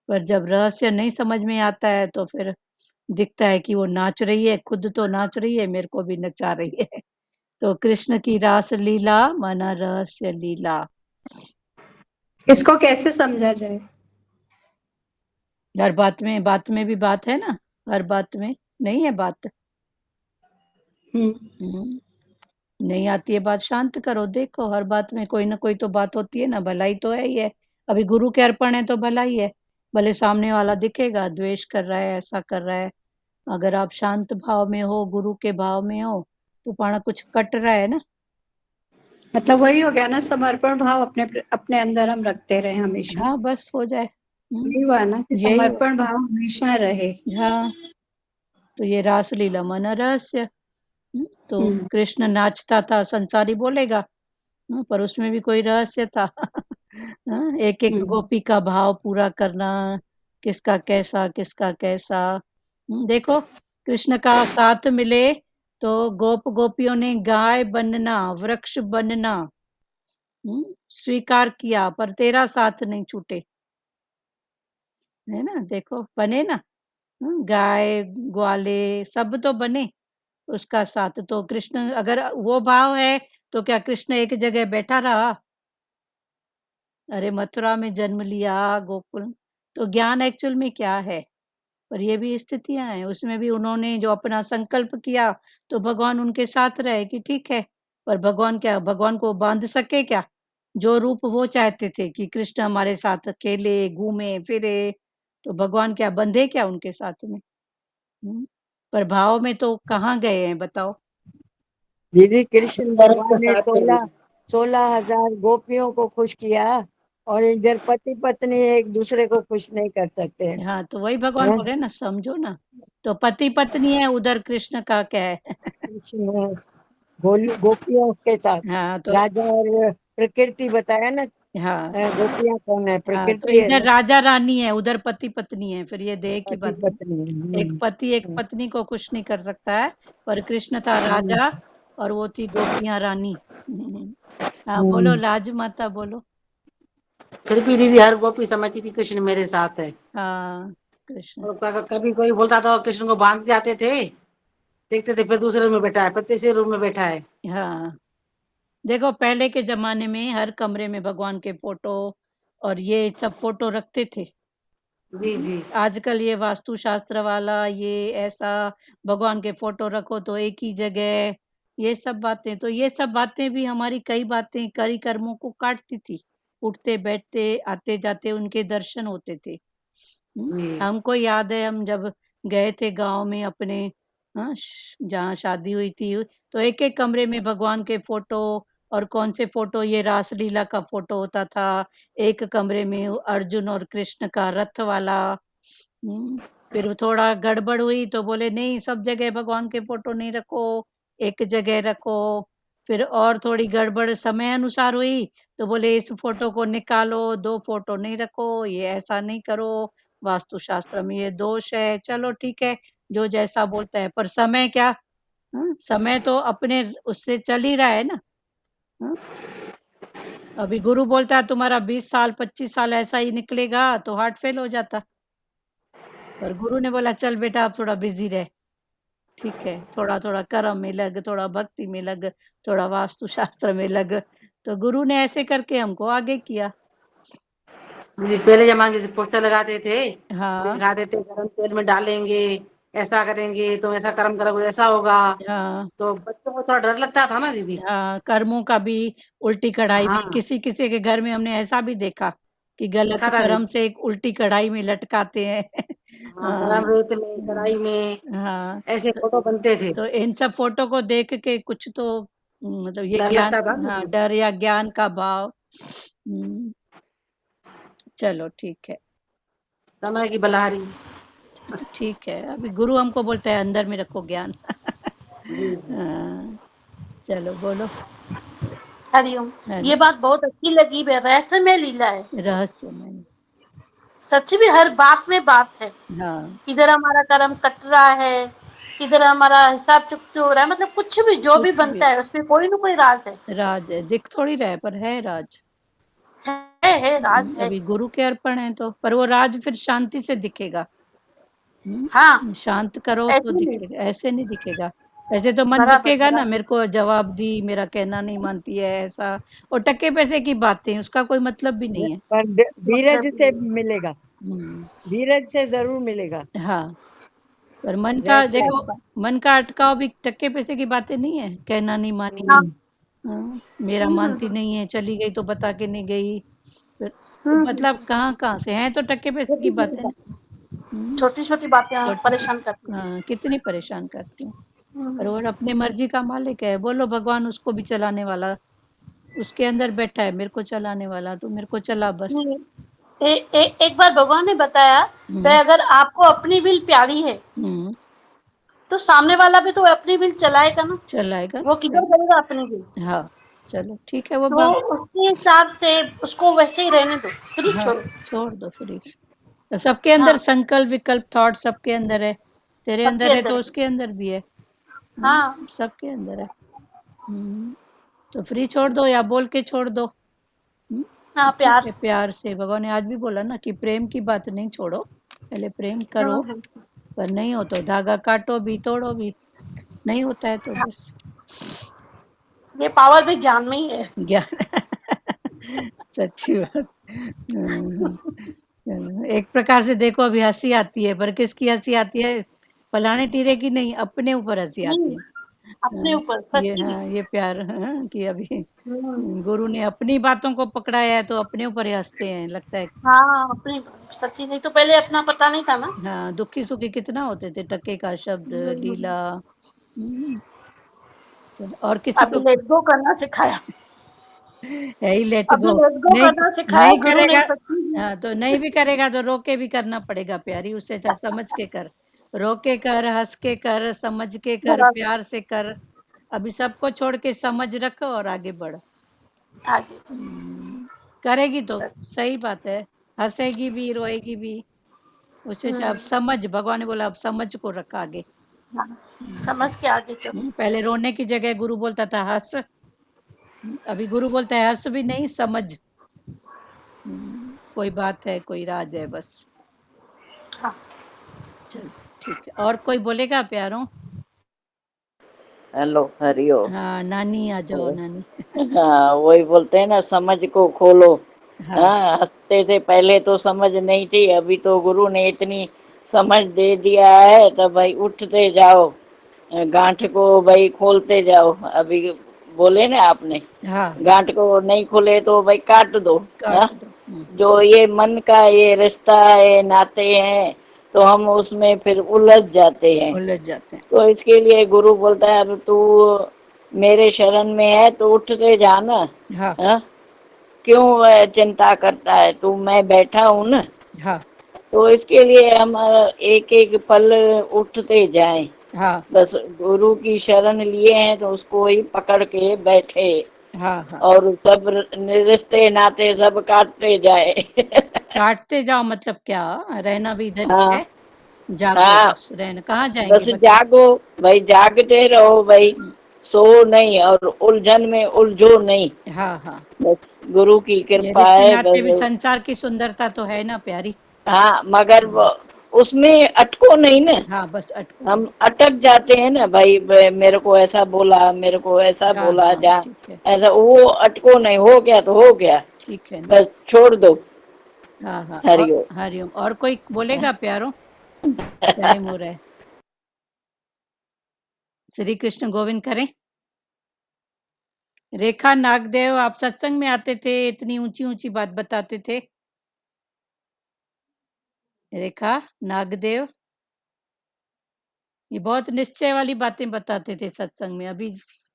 पर जब रहस्य नहीं समझ में आता है तो फिर दिखता है कि वो नाच रही है, खुद तो नाच रही है, मेरे को भी नचा रही है। तो कृष्ण की रास लीला माना रहस्य लीला। इसको कैसे समझा जाए? हर बात में भी बात है ना, हर बात में नहीं है बात। नहीं आती है बात, शांत करो, देखो हर बात में कोई ना कोई तो बात होती है ना, भलाई तो है ही है। अभी गुरु के अर्पण है तो भलाई है, भले सामने वाला दिखेगा द्वेष कर रहा है, ऐसा कर रहा है, अगर आप शांत भाव में हो, गुरु के भाव में हो, तो पाना कुछ कट रहा है ना। मतलब वही हो गया ना, समर्पण भाव अपने अपने अंदर हम रखते रहे हमेशा। हाँ बस हो जाए। यही हुआ ना कि यही समर्पण भाव हमेशा रहे। हाँ, तो ये रासलीला माना रहस्य। तो कृष्ण नाचता था, संसारी बोलेगा, पर उसमें भी कोई रहस्य था। एक एक गोपी का भाव पूरा करना, किसका कैसा किसका कैसा। देखो कृष्ण का साथ मिले तो गोप गोपियों ने गाय बनना, वृक्ष बनना स्वीकार किया, पर तेरा साथ नहीं छूटे, है ना। देखो बने ना, गाय ग्वाले सब तो बने, उसका साथ। तो कृष्ण अगर वो भाव है तो क्या कृष्ण एक जगह बैठा रहा? अरे मथुरा में जन्म लिया, गोकुल। तो ज्ञान एक्चुअल में क्या है? पर ये भी स्थितियां हैं, उसमें भी उन्होंने जो अपना संकल्प किया तो भगवान उनके साथ रहे कि ठीक है। पर भगवान क्या, भगवान को बांध सके क्या? जो रूप वो चाहते थे कि कृष्ण हमारे साथ खेले घूमे फिरे, तो भगवान क्या बंधे क्या उनके साथ में? पर भाव में तो कहाँ गए हैं बताओ। दीदी कृष्ण बर्फ के भगवान ने साथ थे सोलह 16,000 गोपियों को खुश किया, और इधर पति पत्नी एक दूसरे को खुश नहीं कर सकते हैं। हाँ तो वही भगवान बोल रहे हैं ना, समझो ना। तो पति पत्नी है, उधर कृष्ण का क्या है? कृष्ण गोपियों के साथ हाँ तो राजा और प्रकृति बताया ना। हाँ गोपियां कौन है? हाँ, तो प्रकृति है इधर ना, राजा रानी है, उधर पति पत्नी है, फिर ये देह की पति बात है। पत्नी। एक पति एक पत्नी को खुश नहीं कर सकता है, पर कृष्ण था राजा और वो थी गोपियां रानी। हाँ बोलो लाज माता बोलो। फिर भी दीदी हर गोपी समझती थी कृष्ण मेरे साथ है। हाँ कृष्ण, और कभी कोई बोलता था कृष्ण को बांध के आते थे, देखते थे फिर दूसरे रूम में बैठा है, फिर तीसरे रूम में बैठा है। हाँ देखो पहले के जमाने में हर कमरे में भगवान के फोटो और ये सब फोटो रखते थे। जी जी। आजकल ये वास्तु शास्त्र वाला ये ऐसा भगवान के फोटो रखो तो एक ही जगह, ये सब बातें, तो ये सब बातें भी हमारी कई बातें कई कर्मों को काटती थी। उठते बैठते आते जाते उनके दर्शन होते थे। हमको याद है हम जब गए थे गांव में अपने, जहाँ शादी हुई थी, तो एक एक कमरे में भगवान के फोटो, और कौन से फोटो, ये रासलीला का फोटो होता था। एक कमरे में अर्जुन और कृष्ण का रथ वाला। फिर थोड़ा गड़बड़ हुई तो बोले नहीं सब जगह भगवान के फोटो नहीं रखो, एक जगह रखो। फिर और थोड़ी गड़बड़ समय अनुसार हुई तो बोले इस फोटो को निकालो, 2 फोटो नहीं रखो, ये ऐसा नहीं करो, वास्तुशास्त्र में ये दोष है। चलो ठीक है, जो जैसा बोलता है, पर समय क्या, समय तो अपने उससे चल ही रहा है ना। अभी गुरु बोलता है तुम्हारा 20 साल 25 साल ऐसा ही निकलेगा तो हार्ट फेल हो जाता, पर गुरु ने बोला चल बेटा आप थोड़ा बिजी रहे, ठीक है, थोड़ा थोड़ा कर्म में लग, थोड़ा भक्ति में लग, थोड़ा वास्तु शास्त्र में लग। तो गुरु ने ऐसे करके हमको आगे किया। दीदी पहले जमाने में पोस्टर लगाते थे, हाँ दिखाते थे गरम तेल में डालेंगे, ऐसा करेंगे तुम, ऐसा कर्म करोगे ऐसा होगा। हाँ तो बच्चों को थोड़ा डर लगता था ना दीदी। हाँ, कर्मों का भी उल्टी कढ़ाई भी, हाँ किसी किसी के घर में हमने ऐसा भी देखा कि गलत देखा था कर्म दीदी। से एक उल्टी कढ़ाई में लटकाते हैं। हाँ हाँ गरम रेत में कढ़ाई में हाँ, ऐसे फोटो बनते थे। तो इन सब फोटो को देख के कुछ तो मतलब ये डर ज्ञान, लगता था हाँ दीदी। डर या ज्ञान का भाव। चलो ठीक है, समय की बलहारी। ठीक है, अभी गुरु हमको बोलता है अंदर में रखो ज्ञान। जी जी। हाँ, चलो बोलो। हरिओम। हाँ, ये बात बहुत अच्छी लगी, रहस्यमय लीला है, रहस्यमय। सच में हर बात में बात है। हाँ किधर हमारा कर्म कट रहा है, किधर हमारा हिसाब चुकती हो रहा है, मतलब कुछ भी जो भी कुछ भी बनता है उसमें कोई ना कोई राज है। राज है, दिख थोड़ी रहा है पर है राज। है राज है। अभी गुरु के अर्पण है तो, पर वो राज फिर शांति से दिखेगा। हाँ शांत करो तो ऐसे नहीं। दिखेगा, ऐसे नहीं दिखेगा। ऐसे तो मन बराबर दुखेगा ना, बराबर मेरे को जवाब दी, मेरा कहना नहीं मानती है, ऐसा। और टक्के पैसे की बातें, उसका कोई मतलब भी नहीं है। पर धीरज मतलब से मिलेगा, हम्म, धीरज से जरूर मिलेगा। हाँ। पर मन का वैसे देखो, सही बात। मन का अटकाव भी टक्के पैसे की बातें नहीं है। कहना नहीं मानी, हाँ हाँ, मेरा मानती नहीं है, चली गई तो बता के नहीं गई, फिर मतलब कहाँ कहाँ से हैं, तो टक्के पैसे की बातें ना। छोटी छोटी बातें छोटी परेशान छोटी, करती हाँ, कितनी परेशान करती हैं। और हैं। वो अपने मर्जी का मालिक है, बोलो भगवान उसको भी चलाने वाला, उसके अंदर बैठा है, मेरे को चलाने वाला, तो मेरे को चला बस। नहीं, एक बार भगवान ने बताया भाई अगर आपको अपनी विल प्यारी है हम्म, तो सामने वाला भी तो अपनी विल चलाएगा ना। चलाएगा, वो किधर सही। करेगा अपनी विल। हाँ, चलो ठीक है, वो तो उसके हिसाब से उसको वैसे ही रहने दो, फ्री हाँ, छोड़ो। छोड़ दो फ्री। तो सबके अंदर हाँ संकल्प विकल्प थॉट सबके अंदर है, तेरे सबके अंदर है अंदर तो है। उसके अंदर भी है। हाँ सबके अंदर है। तो फ्री छोड़ दो या बोल के छोड़ दो। हाँ ठीक प्यार है, से। प्यार से। भगवान ने आज भी बोला ना कि प्रेम की बात नहीं छोड़ो, पहले प्रेम करो, हम्म, पर नहीं हो तो धागा काटो भी, तोड़ो भी, नहीं होता है तो हाँ, बस। ये पावर भी ज्ञान में ही है। ज्ञान सच्ची बात। एक प्रकार से देखो, अभी हंसी आती है, पर किसकी हंसी आती है? फलाने टीरे की नहीं, अपने ऊपर हंसी आती नहीं है। अपने ऊपर ये, सच्ची में। हाँ, ये प्यार, हाँ, कि अभी हम्म, गुरु ने अपनी बातों को पकड़ाया है, तो अपने ऊपर ही हंसते हैं, लगता है। हाँ अपने सच्ची, नहीं तो पहले अपना पता नहीं था ना। हाँ, दुखी सुखी कितना होते थे, टके का शब्द, लीला। चलो, और किसी अभी को लेट गो करना सिखाया। है ही लेट अभी गो। लेट गो नहीं, करना सिखाया नहीं गुरु ने करेगा, सच्ची में। हाँ, तो नहीं भी करेगा तो रोके भी करना पड़ेगा प्यारी, उससे अच्छा समझ के कर। रोके कर, हंस के कर, समझ के कर, बराबर प्यार से कर। अभी सबको छोड़ के समझ रखो और आगे बढ़। आगे करेगी तो सच। सही बात है, हंसेगी भी, रोएगी भी, उससे अच्छा अब समझ, भगवान ने बोला अब समझ को रख आगे। हाँ, समझ के आगे चलो। पहले रोने की जगह गुरु बोलता था हंस, अभी गुरु बोलता है हंस भी नहीं, समझ। कोई बात है, कोई राज है, बस। हाँ चल ठीक है, और कोई बोलेगा प्यारों? हेलो, हरिओ। हाँ, नानी आ जाओ, नानी। हाँ, वही बोलते हैं ना, समझ को खोलो। हाँ, हाँ, हंसते थे पहले तो समझ नहीं थी, अभी तो गुरु ने इतनी समझ दे दिया है, तो भाई उठते जाओ, गांठ को भाई खोलते जाओ। अभी बोले ना आपने, हाँ, गांठ को नहीं खोले तो भाई काट दो। हाँ, काट दो। जो ये मन का ये रिश्ता है, नाते हैं, तो हम उसमें फिर उलझ जाते हैं। उलझ जाते हैं। तो इसके लिए गुरु बोलता है अब तू मेरे शरण में है तो उठते जाना। हाँ, हाँ, क्यों चिंता करता है तू, मैं बैठा हूँ ना। हाँ, तो इसके लिए हम एक एक पल उठते जाएं। हाँ, बस गुरु की शरण लिए हैं तो उसको ही पकड़ के बैठे, हाँ, हाँ। और सब रिश्ते नाते सब काटते जाए। काटते जाओ मतलब क्या? रहना भी इधर ही हाँ है, जागो हाँ, बस, रहना कहाँ जाएंगे बस बच्चे? जागो भाई, जागते रहो भाई, सो नहीं और उलझन में उलझो नहीं। हाँ, हाँ। बस गुरु की ये कृपा रिश्ते है नाते भी बस। संसार की सुंदरता तो है ना प्यारी। हाँ, मगर उसमें अटको नहीं ना। हाँ, बस अटको नहीं। हम अटक जाते हैं ना भाई, मेरे को ऐसा बोला, मेरे को ऐसा हाँ, बोला, हाँ, जा ठीक है, ऐसा, वो अटको नहीं, हो गया तो हो गया, ठीक है ना। बस छोड़ दो। हाँ, हाँ, और हरिओम। हरिओम। और कोई बोलेगा प्यारो? टाइम हो रहा है। श्री कृष्ण गोविंद करें। रेखा नागदेव, आप सत्संग में आते थे, इतनी ऊंची ऊंची बात बताते थे। रेखा नागदेव, ये बहुत निश्चय वाली बातें बताते थे सत्संग में। अभी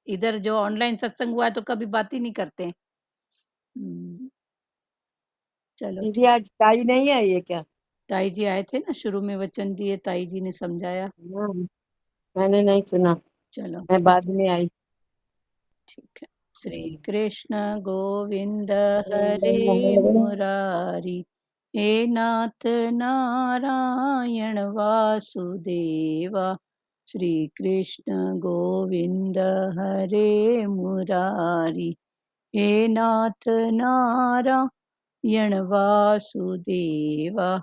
इधर जो ऑनलाइन सत्संग हुआ है तो कभी बात ही नहीं करते हैं। चलो दीदी ठीक। आज ताई नहीं आई है क्या? ताई जी आए थे ना, शुरू में वचन दिए, ताई जी ने समझाया। हाँ, मैंने नहीं सुना, चलो मैं ठीक बाद है, में आई। ठीक है। श्री कृष्ण गोविंद हरे मुरारी, हे नाथ नारायण वासुदेवा। श्री कृष्ण गोविंद हरे मुरारी, हे नाथ नारायण वासुदेवा।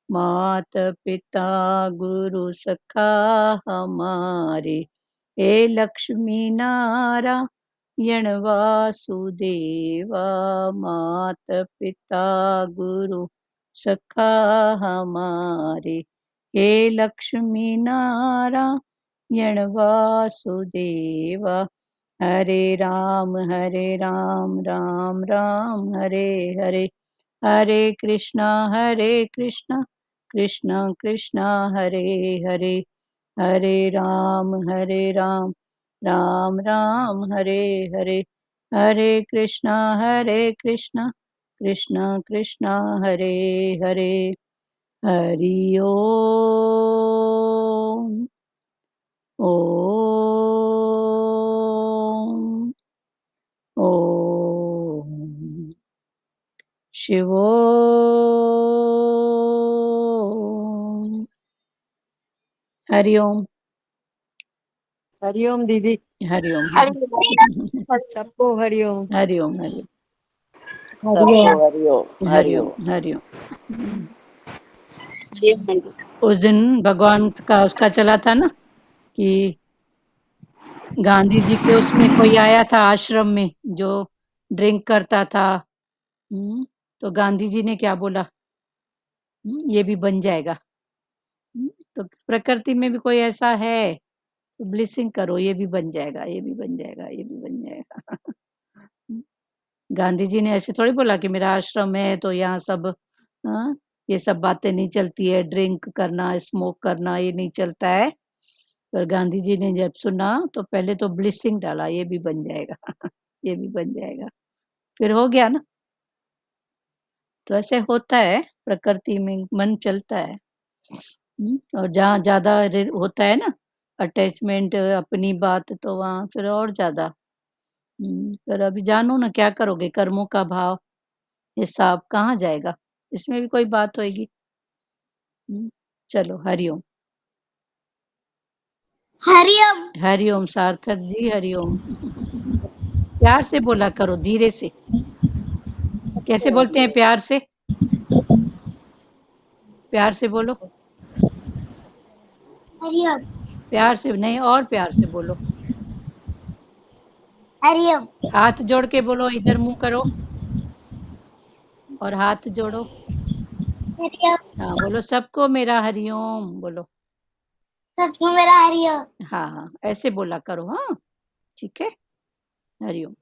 मात पिता गुरु सखा हमारे, हे लक्ष्मी नारायण वासुदेवा, मात पिता गुरु सखा हमारे। हे लक्ष्मी नारायण वासुदेवा, हरे राम राम राम हरे हरे, हरे कृष्णा कृष्णा कृष्णा हरे हरे, हरे राम राम राम हरे हरे, हरे कृष्णा कृष्णा कृष्णा हरे हरे। हरि ओम ओम ओम शिवोम। हरि ओम। हरिओम दीदी। हरिओम। सबको हरिओम। हरिओम हरिओम सबको हरिओम हरिओम हरिओम। हरिओम। उस दिन भगवान का उसका चला था ना कि गांधी जी के उसमें कोई आया था आश्रम में जो ड्रिंक करता था, तो गांधी जी ने क्या बोला, ये भी बन जाएगा। तो प्रकृति में भी कोई ऐसा है तो ब्लेसिंग करो, ये भी बन जाएगा, ये भी बन जाएगा, ये भी बन जाएगा। गांधी जी ने ऐसे थोड़ी बोला कि मेरा आश्रम है तो यहाँ सब ये सब बातें नहीं चलती है, ड्रिंक करना स्मोक करना ये नहीं चलता है। पर गांधी जी ने जब सुना तो पहले तो ब्लेसिंग डाला, ये भी बन जाएगा। ये भी बन जाएगा, फिर हो गया ना। तो ऐसे होता है, प्रकृति में मन चलता है। और जहाँ ज्यादा होता है ना अटैचमेंट अपनी बात, तो वहाँ फिर और ज्यादा। पर अभी जानो ना क्या करोगे, कर्मों का भाव हिसाब कहाँ जाएगा, इसमें भी कोई बात होगी। चलो हरिओम। हरिओम। हरिओम सार्थक जी, हरिओम। प्यार से बोला करो, धीरे से। कैसे बोलते हैं प्यार से? प्यार से बोलो। हरिओम। प्यार से नहीं, और प्यार से बोलो। हरिओम। हाथ जोड़ के बोलो, इधर मुंह करो और हाथ जोड़ो। हरिओम। हाँ बोलो, सबको मेरा हरिओम बोलो। सबको मेरा हरिओम। हाँ ऐसे बोला करो। हाँ ठीक है, हरिओम।